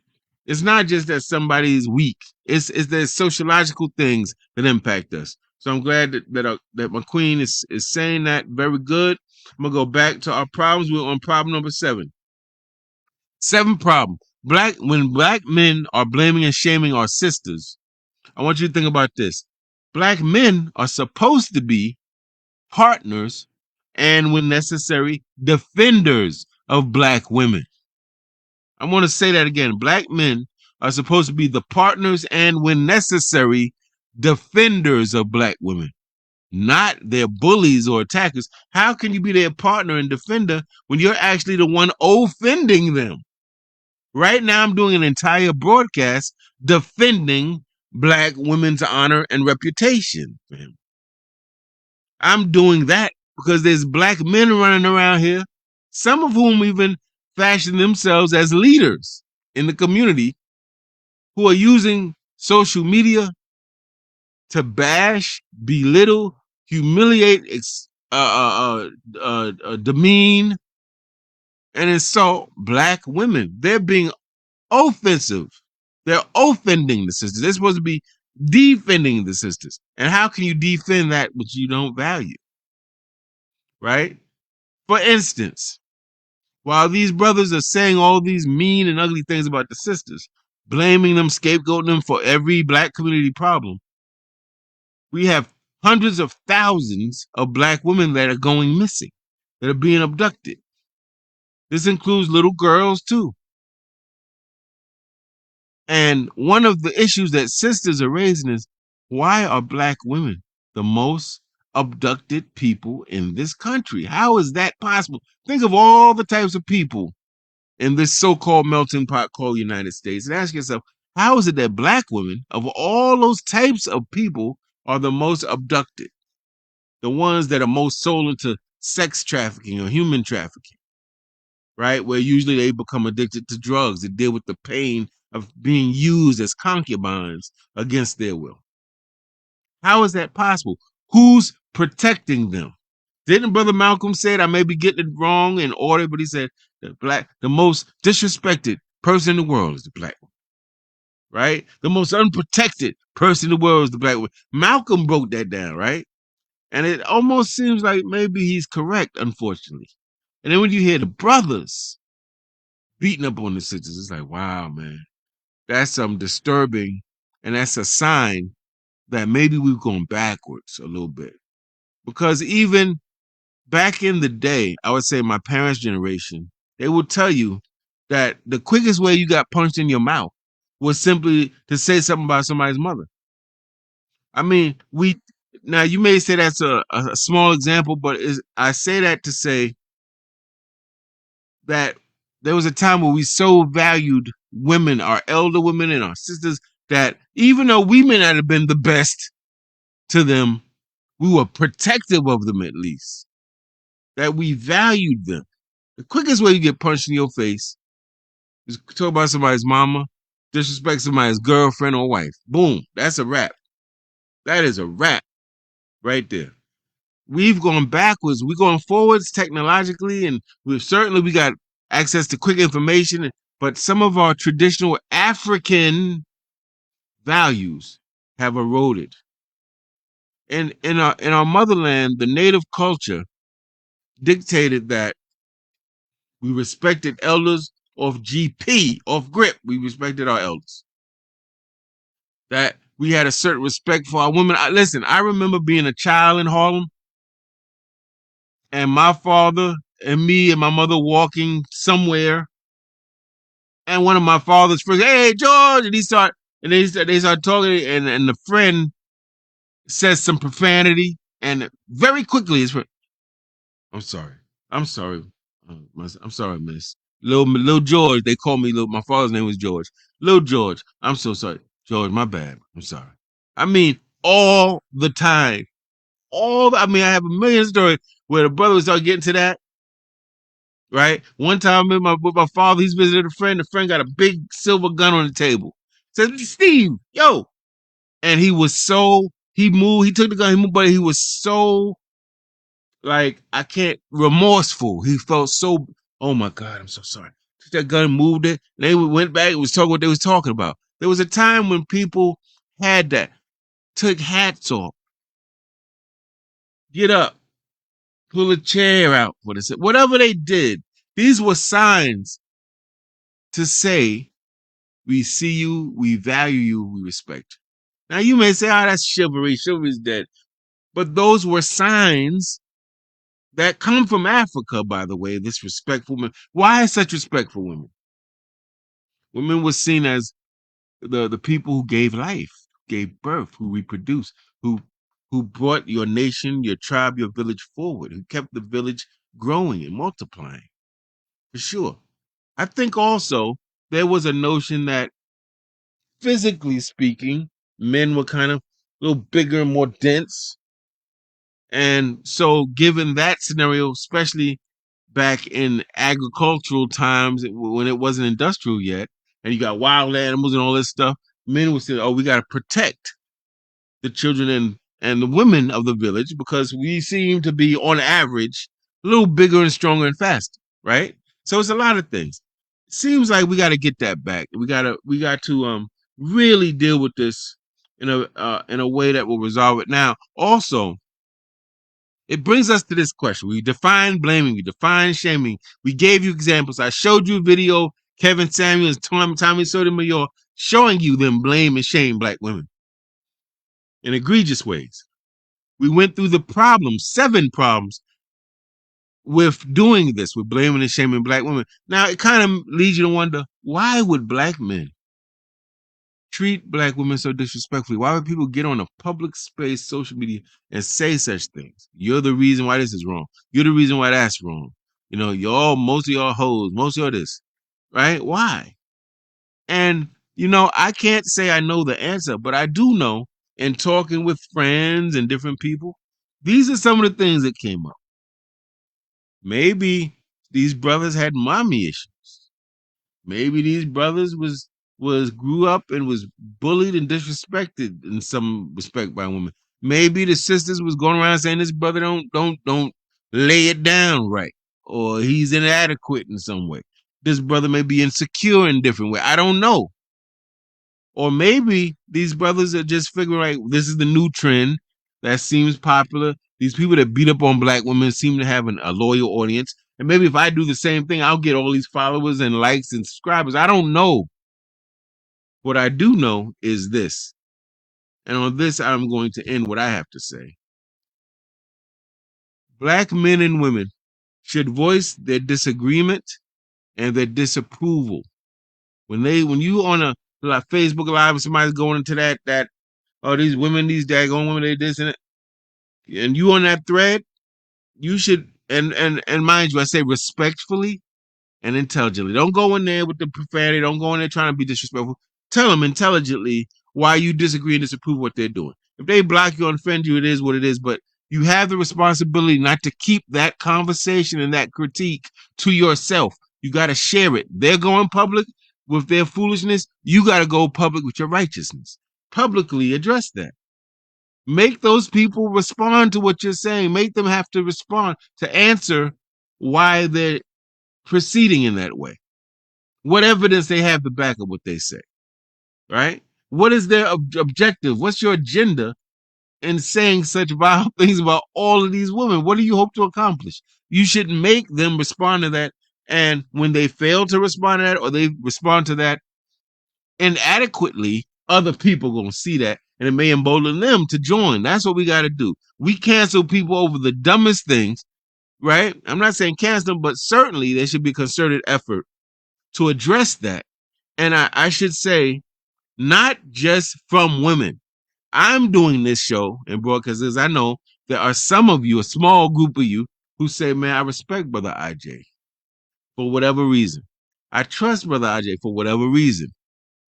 It's not just that somebody's weak. It's there's sociological things that impact us. So I'm glad that my queen is saying that. Very good. I'm gonna go back to our problems. We're on problem number 7. 7th problem. When black men are blaming and shaming our sisters, I want you to think about this. Black men are supposed to be partners and, when necessary, defenders of black women. I want to say that again. Black men are supposed to be the partners and, when necessary, defenders of black women, not their bullies or attackers. How can you be their partner and defender when you're actually the one offending them? Right now, I'm doing an entire broadcast defending black women's honor and reputation. I'm doing that because there's black men running around here, some of whom even fashion themselves as leaders in the community, who are using social media to bash, belittle, humiliate, demean, and insult black women. They're being offensive. They're offending the sisters. They're supposed to be defending the sisters. And how can you defend that which you don't value? Right? For instance, while these brothers are saying all these mean and ugly things about the sisters, blaming them, scapegoating them for every black community problem, we have hundreds of thousands of black women that are going missing, that are being abducted. This includes little girls too. And one of the issues that sisters are raising is, why are black women the most abducted people in this country? How is that possible? Think of all the types of people in this so-called melting pot called United States, and ask yourself, how is it that black women, of all those types of people, are the most abducted? The ones that are most sold into sex trafficking or human trafficking, right? Where usually they become addicted to drugs. They deal with the pain of being used as concubines against their will. How is that possible? Who's protecting them? Didn't Brother Malcolm say it? I may be getting it wrong in order, but he said the most disrespected person in the world is the black woman, right? The most unprotected person in the world is the black woman. Malcolm broke that down, right? And it almost seems like maybe he's correct, unfortunately. And then when you hear the brothers beating up on the sisters. It's like, wow, man, that's disturbing, and that's a sign that maybe we've gone backwards a little bit. Because even back in the day, I would say my parents' generation, they would tell you that the quickest way you got punched in your mouth was simply to say something about somebody's mother. I mean, now you may say that's a small example, but I say that to say that there was a time where we so valued women, our elder women and our sisters, that even though we may not have been the best to them, we were protective of them at least. That we valued them. The quickest way you get punched in your face is talk about somebody's mama, disrespect somebody's girlfriend or wife. Boom, that's a wrap. That is a wrap right there. We've gone backwards. We're going forwards technologically, and we got access to quick information, but some of our traditional African values have eroded. And in our motherland, the native culture dictated that we respected elders off GP, off grip. We respected our elders. That we had a certain respect for our women. Listen, I remember being a child in Harlem, and my father and me and my mother walking somewhere, and one of my father's friends, hey George, and they start talking, and the friend says some profanity, and very quickly his friend, I'm sorry, I'm sorry, miss. Little George, they call me my father's name was George. Little George, I'm so sorry. George, my bad. I'm sorry. I mean, all the time. I have a million stories where the brother would start getting to that. Right? One time with my father, he's visited a friend. The friend got a big silver gun on the table. Said, Steve, yo. And he was he took the gun, he moved, but he was so, remorseful. He felt so, oh my God, I'm so sorry. Took that gun, moved it, and they went back and was talking what they was talking about. There was a time when people had that. Took hats off. Get up. Pull a chair out. Whatever they did, these were signs to say, we see you, we value you, we respect you. Now you may say, that's chivalry. Chivalry's dead. But those were signs that come from Africa, by the way, this respect for women. Why is such respect for women? Women were seen as the people who gave life, gave birth, who reproduced, who brought your nation, your tribe, your village forward, who kept the village growing and multiplying. For sure. I think also there was a notion that, physically speaking, men were kind of a little bigger and more dense. And so given that scenario, especially back in agricultural times when it wasn't industrial yet, and you got wild animals and all this stuff, men would say, we got to protect the children and the women of the village because we seem to be, on average, a little bigger and stronger and faster, right? So it's a lot of things. It seems like we got to get that back. We got to really deal with this in a way that will resolve it. Now, also, it brings us to this question. We define blaming, we define shaming. We gave you examples. I showed you a video, Kevin Samuels, Tommy Sotomayor, showing you them blame and shame black women in egregious ways. We went through the 7 problems with doing this, with blaming and shaming black women. Now, it kind of leads you to wonder, why would black men treat black women so disrespectfully? Why would people get on a public space, social media, and say such things? You're the reason why this is wrong. You're the reason why that's wrong. Most of y'all hoes, most of y'all this, right? Why? And, I can't say I know the answer, but I do know, in talking with friends and different people, these are some of the things that came up. Maybe these brothers had mommy issues. Maybe these brothers grew up and was bullied and disrespected in some respect by women. Maybe the sisters was going around saying this brother don't lay it down right, or he's inadequate in some way. This brother may be insecure in a different way. I don't know. Or maybe these brothers are just figuring, this is the new trend that seems popular. These people that beat up on black women seem to have a loyal audience. And maybe if I do the same thing, I'll get all these followers and likes and subscribers. I don't know. What I do know is this. And on this, I'm going to end what I have to say. Black men and women should voice their disagreement and their disapproval. When you on a like Facebook Live and somebody's going into that, oh, these women, these daggone women, they this and that, and you on that thread, you should, and mind you, I say respectfully and intelligently. Don't go in there with the profanity. Don't go in there trying to be disrespectful. Tell them intelligently why you disagree and disapprove what they're doing. If they block you and offend you, it is what it is. But you have the responsibility not to keep that conversation and that critique to yourself. You got to share it. They're going public with their foolishness. You got to go public with your righteousness. Publicly address that. Make those people respond to what you're saying. Make them have to respond to answer why they're proceeding in that way. What evidence they have to back up what they say, right? What is their objective? What's your agenda in saying such vile things about all of these women? What do you hope to accomplish? You should make them respond to that. And when they fail to respond to that, or they respond to that inadequately, other people are going to see that, and it may embolden them to join. That's what we got to do. We cancel people over the dumbest things, right? I'm not saying cancel them, but certainly there should be a concerted effort to address that. And I should say, not just from women. I'm doing this show and broadcast because I know there are some of you, a small group of you, who say, man, I respect Brother IJ for whatever reason. I trust Brother IJ for whatever reason,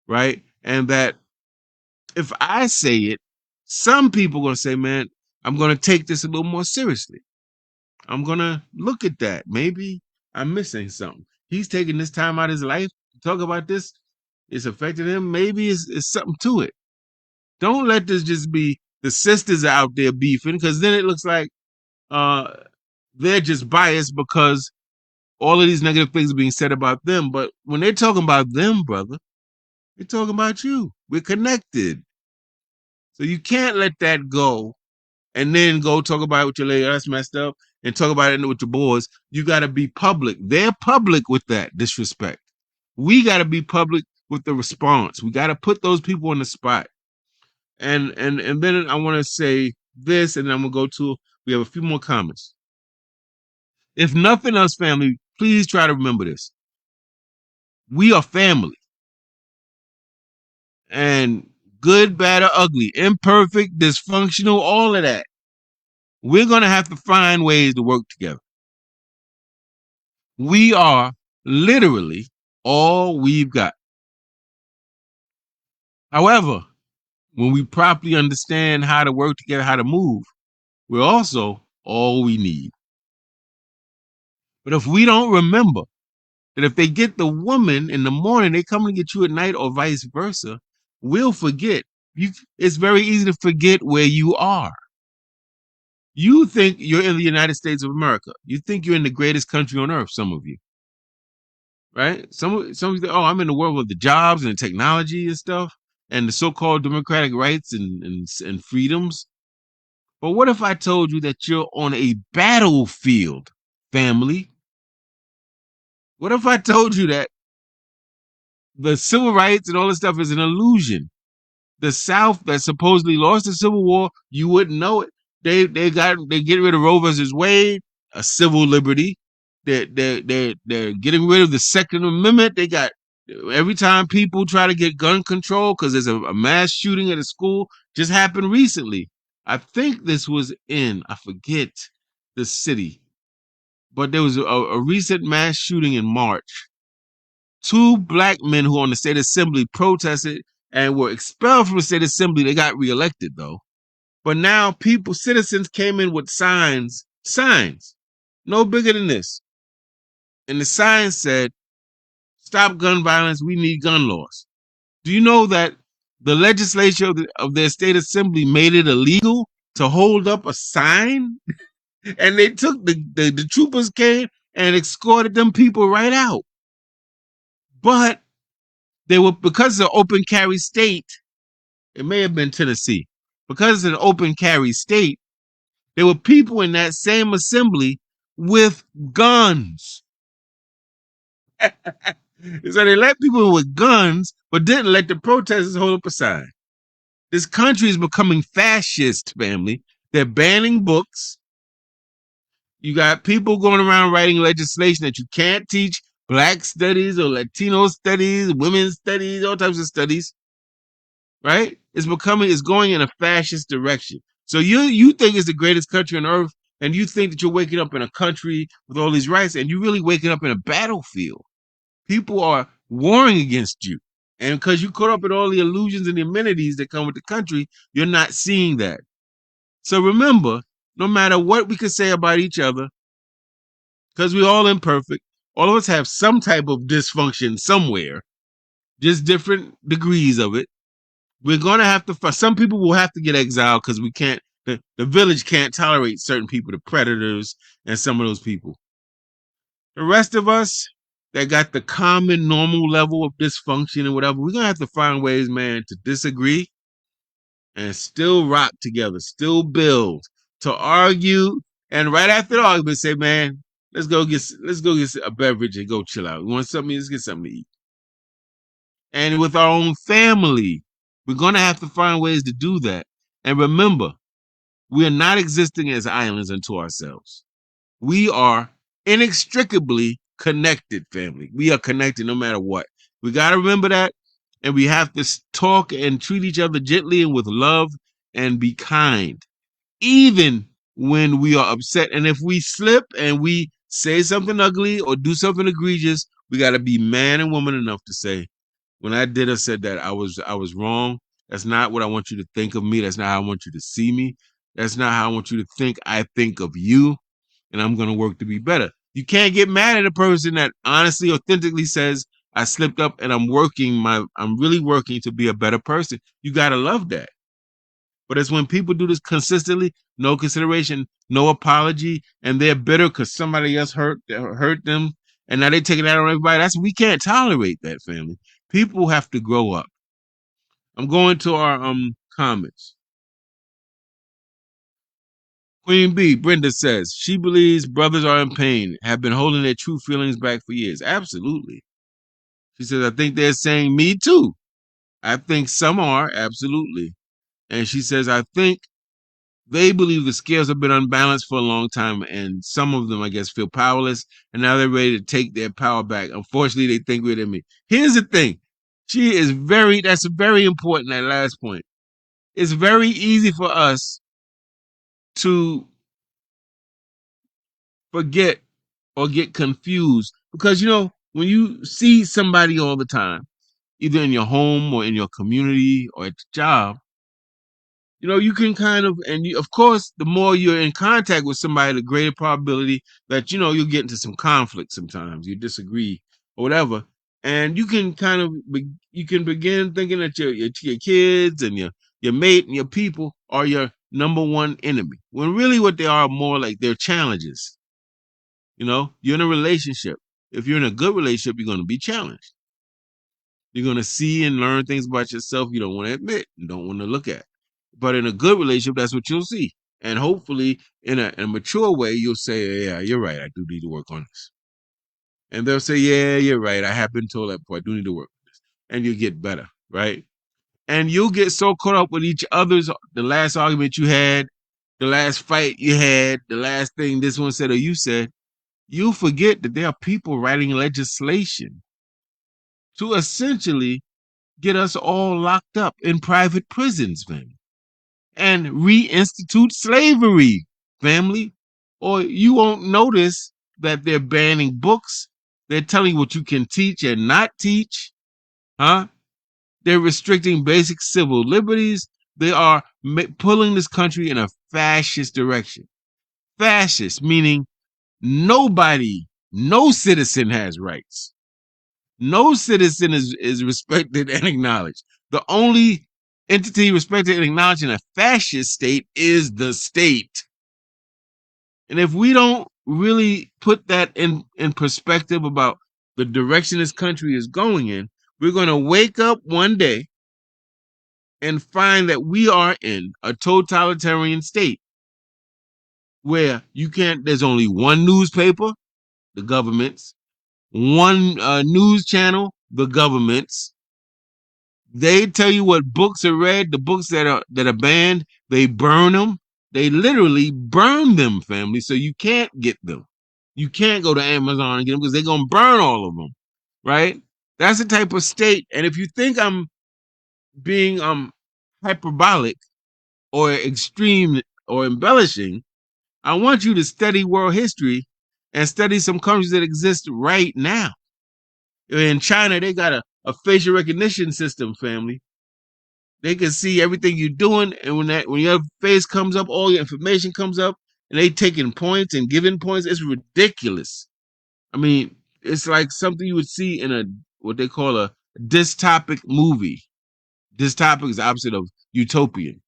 right? And that if I say it, some people are going to say, man, I'm going to take this a little more seriously. I'm going to look at that. Maybe I'm missing something. He's taking this time out of his life to talk about this. It's affected him. Maybe it's something to it. Don't let this just be the sisters out there beefing, because then it looks like they're just biased because all of these negative things are being said about them. But when they're talking about them, brother, they're talking about you. We're connected. So you can't let that go and then go talk about it with your lady, that's messed up, and talk about it with your boys. You got to be public. They're public with that disrespect. We got to be public with the response. We got to put those people on the spot. And then I want to say this, and then I'm going to go to, we have a few more comments. If nothing else, family, please try to remember this. We are family. And good, bad, or ugly, imperfect, dysfunctional, all of that. We're going to have to find ways to work together. We are literally all we've got. However, when we properly understand how to work together, how to move, we're also all we need. But if we don't remember that if they get the woman in the morning, they come to get you at night, or vice versa, we'll forget. It's very easy to forget where you are. You think you're in the United States of America. You think you're in the greatest country on earth, some of you. Right? Some of you think, oh, I'm in the world of the jobs and the technology and stuff, and the so-called democratic rights and freedoms. But what if I told you that you're on a battlefield, family? What if I told you that the civil rights and all this stuff is an illusion? The South that supposedly lost the Civil War, you wouldn't know it. They get rid of Roe versus Wade, a civil liberty. They're getting rid of the Second Amendment. They got, every time people try to get gun control because there's a mass shooting at a school, just happened recently. I think this was I forget the city, but there was a recent mass shooting in March. 2 black men who on the state assembly protested and were expelled from the state assembly. They got reelected though. But now citizens came in with signs, no bigger than this. And the sign said, stop gun violence, we need gun laws. Do you know that the legislature of their state assembly made it illegal to hold up a sign? And they took, the troopers came and escorted them people right out. But they were, because it's an open carry state, it may have been Tennessee, because it's an open carry state, there were people in that same assembly with guns. So they let people with guns, but didn't let the protesters hold up a sign. This country is becoming fascist, family. They're banning books. You got people going around writing legislation that you can't teach Black studies or Latino studies, women's studies, all types of studies, right? It's going in a fascist direction. So you think it's the greatest country on earth, and you think that you're waking up in a country with all these rights, and you're really waking up in a battlefield. People are warring against you. And because you caught up in all the illusions and the amenities that come with the country, you're not seeing that. So remember, no matter what we could say about each other, because we're all imperfect, all of us have some type of dysfunction somewhere, just different degrees of it. We're going to have to, some people will have to get exiled because we can't, the village can't tolerate certain people, the predators and some of those people. The rest of us that got the common normal level of dysfunction and whatever, we're going to have to find ways, man, to disagree and still rock together, still build, to argue, and right after the argument say, man, let's go get a beverage and go chill out. We want something, let's get something to eat. And with our own family, we're going to have to find ways to do that. And remember, we are not existing as islands unto ourselves. We are inextricably connected, family. We are connected no matter what. We got to remember that. And we have to talk and treat each other gently and with love and be kind, even when we are upset. And if we slip and we say something ugly or do something egregious, we got to be man and woman enough to say, when I did or said that, I was wrong. That's not what I want you to think of me. That's not how I want you to see me. That's not how I want you to think I think of you. And I'm going to work to be better. You can't get mad at a person that honestly, authentically says, I slipped up and I'm really working to be a better person. You got to love that. But it's when people do this consistently, no consideration, no apology, and they're bitter because somebody else hurt them, and now they take it out on everybody. We can't tolerate that, family. People have to grow up. I'm going to our comments. Queen B, Brenda says, she believes brothers are in pain, have been holding their true feelings back for years. Absolutely. She says, I think they're saying me too. I think some are, absolutely. And she says, I think they believe the scales have been unbalanced for a long time, and some of them, I guess, feel powerless, and now they're ready to take their power back. Unfortunately, they think we're than me. Here's the thing. That's very important, that last point. It's very easy for us to forget or get confused because, when you see somebody all the time, either in your home or in your community or at your job, you can of course, the more you're in contact with somebody, the greater probability that, you'll get into some conflict sometimes. You disagree or whatever. And you can begin thinking that your kids and your mate and your people are your number one enemy. When really what they are more like they're challenges. You're in a relationship. If you're in a good relationship, you're going to be challenged. You're going to see and learn things about yourself you don't want to admit and don't want to look at. But in a good relationship, that's what you'll see. And hopefully, in a mature way, you'll say, yeah, you're right. I do need to work on this. And they'll say, yeah, you're right. I have been told that before. I do need to work on this. And you'll get better, right? And you'll get so caught up with each other's, the last argument you had, the last fight you had, the last thing this one said or you said, you'll forget that there are people writing legislation to essentially get us all locked up in private prisons, family, and reinstitute slavery, family. Or you won't notice that they're banning books. They're telling you what you can teach and not teach. They're restricting basic civil liberties. They are pulling this country in a fascist direction. Fascist, meaning no citizen has rights. No citizen is respected and acknowledged. The only entity respected and acknowledged in a fascist state is the state. And if we don't really put that in perspective about the direction this country is going in, we're going to wake up one day and find that we are in a totalitarian state. where you can't, there's only one newspaper, the government's, one news channel, the government's. They tell you what books are read, the books that are banned, they burn them. They literally burn them, family, so you can't get them. You can't go to Amazon and get them because they're going to burn all of them, right? That's the type of state. And if you think I'm being hyperbolic or extreme or embellishing, I want you to study world history and study some countries that exist right now. In China, they got a facial recognition system, family. They can see everything you're doing, and when your face comes up, all your information comes up, and they taking points and giving points. It's ridiculous. I mean, it's like something you would see in a what they call a dystopic movie. Dystopic is the opposite of utopian,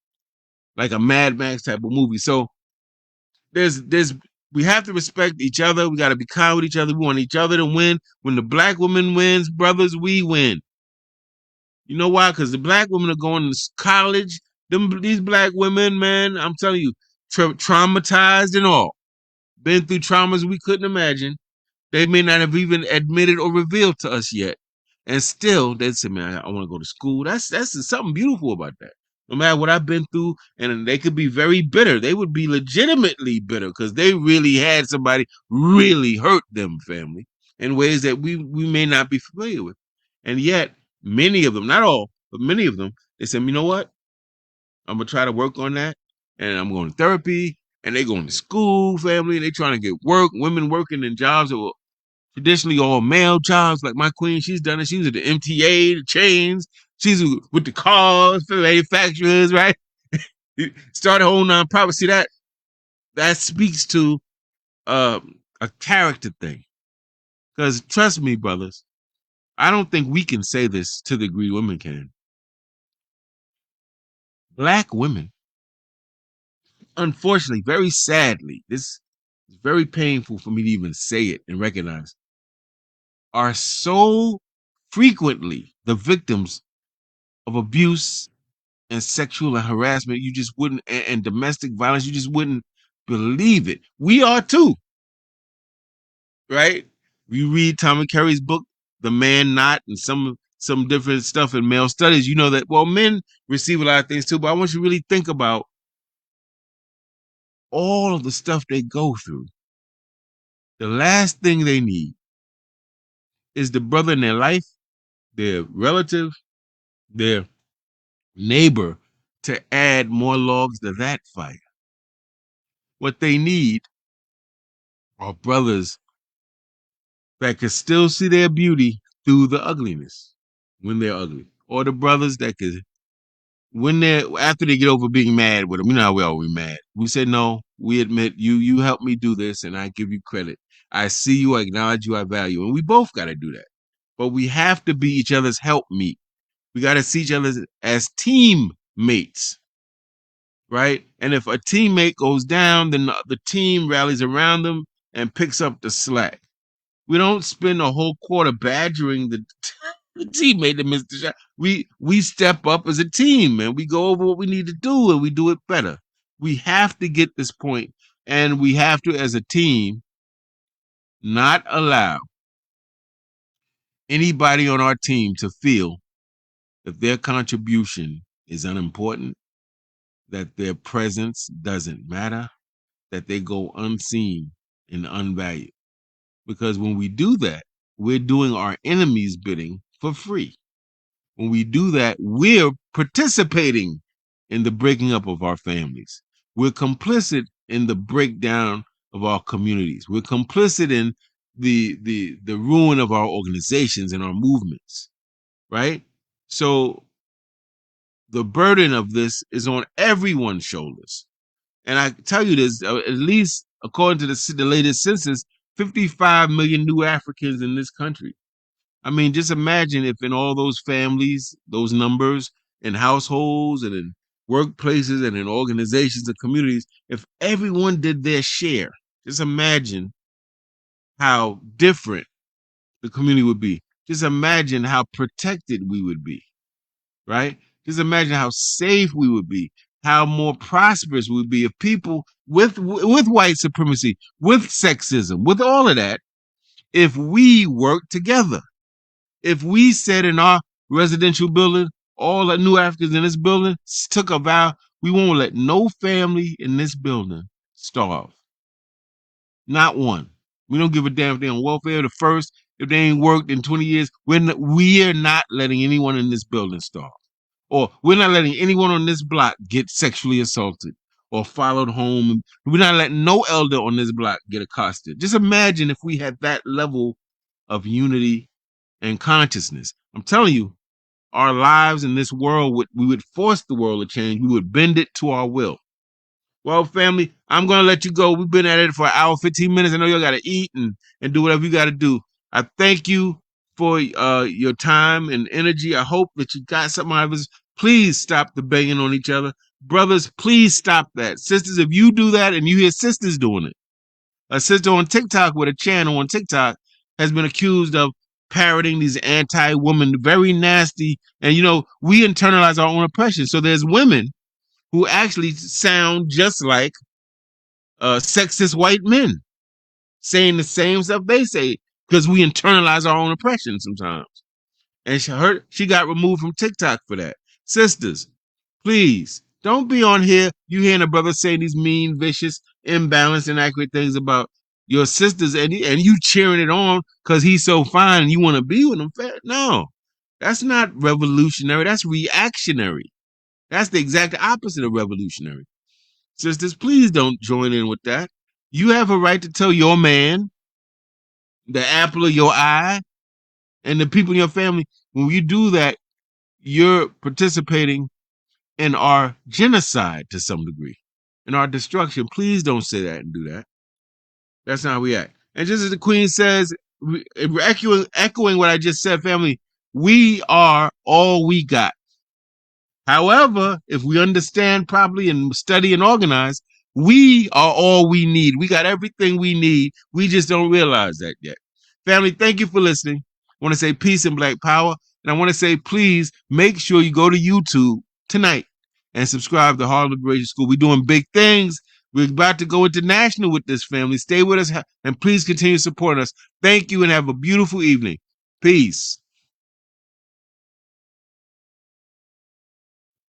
like a Mad Max type of movie. So there's we have to respect each other. We got to be kind with each other. We want each other to win. When the black woman wins, brothers, we win. You know why? Because the black women are going to college. These black women, man, I'm telling you, traumatized and all, been through traumas we couldn't imagine. They may not have even admitted or revealed to us yet, and still they say, "Man, I want to go to school." That's something beautiful about that. No matter what I've been through, and they could be very bitter. They would be legitimately bitter because they really had somebody really hurt them, family, in ways that we may not be familiar with, and yet many of them, not all, but many of them, they said, you know what? I'm gonna try to work on that, and I'm going to therapy, and they going to school, family, and they trying to get work. Women working in jobs that were traditionally all male jobs, like my queen. She's done it. She was at the MTA, the chains. She's with the cars for manufacturers, right? Started a whole nonprofit. See that speaks to a character thing. Because trust me, brothers, I don't think we can say this to the degree women can. Black women, unfortunately, very sadly, this is very painful for me to even say it and recognize, are so frequently the victims of abuse and sexual and harassment. You just wouldn't, and domestic violence, you just wouldn't believe it. We are too, right? You read Tommy Carey's book, The Man Not, and some different stuff in male studies, you know that, well, men receive a lot of things too, but I want you to really think about all of the stuff they go through. The last thing they need is the brother in their life, their relative, their neighbor to add more logs to that fire. What they need are brothers that can still see their beauty through the ugliness when they're ugly, or the brothers that could, when they're, after they get over being mad with them, you know how we always mad. We say, no, we admit you helped me do this, and I give you credit. I see you, I acknowledge you, I value, and we both got to do that. But we have to be each other's helpmeet. We got to see each other as teammates, right? And if a teammate goes down, then the team rallies around them and picks up the slack. We don't spend a whole quarter badgering the teammate that missed the shot. We step up as a team and we go over what we need to do and we do it better. We have to get this point, and we have to, as a team, not allow anybody on our team to feel that their contribution is unimportant, that their presence doesn't matter, that they go unseen and unvalued. Because when we do that, we're doing our enemy's bidding for free. When we do that, we're participating in the breaking up of our families. We're complicit in the breakdown of our communities. We're complicit in the ruin of our organizations and our movements, right? So the burden of this is on everyone's shoulders. And I tell you this, at least according to the latest census, 55 million new Africans in this country. I mean, just imagine if in all those families, those numbers, in households and in workplaces and in organizations and communities, if everyone did their share, just imagine how different the community would be. Just imagine how protected we would be, right? Just imagine how safe we would be, how more prosperous we'd be if people with white supremacy, with sexism, with all of that, if we work together. If we said in our residential building, all the new Africans in this building took a vow, we won't let no family in this building starve. Not one. We don't give a damn if they're on welfare the first, if they ain't worked in 20 years. We're not letting anyone in this building starve. Or we're not letting anyone on this block get sexually assaulted or followed home. We're not letting no elder on this block get accosted. Just imagine if we had that level of unity and consciousness. I'm telling you, our lives in this world, we would force the world to change. We would bend it to our will. Well, family, I'm going to let you go. We've been at it for an hour, 15 minutes. I know y'all got to eat and do whatever you got to do. I thank you for your time and energy. I hope that you got something out of this. Please stop the banging on each other. Brothers, please stop that. Sisters, if you do that and you hear sisters doing it, a sister on TikTok with a channel on TikTok has been accused of parroting these anti-women, very nasty. And, we internalize our own oppression. So there's women who actually sound just like sexist white men saying the same stuff they say because we internalize our own oppression sometimes. And she got removed from TikTok for that. Sisters, please don't be on here. You hearing a brother say these mean, vicious, imbalanced, inaccurate things about your sisters and you cheering it on because he's so fine and you want to be with him. No, that's not revolutionary. That's reactionary. That's the exact opposite of revolutionary. Sisters, please don't join in with that. You have a right to tell your man, the apple of your eye, and the people in your family, when you do that, you're participating in our genocide to some degree, in our destruction. Please don't say that and do that. That's not how we act. And just as the Queen says, echoing what I just said, family, we are all we got. However, if we understand properly and study and organize, we are all we need. We got everything we need. We just don't realize that yet. Family, thank you for listening. I want to say peace and black power. And I want to say, please make sure you go to YouTube tonight and subscribe to Harlem Liberation School. We're doing big things. We're about to go international with this, family. Stay with us and please continue supporting us. Thank you and have a beautiful evening. Peace.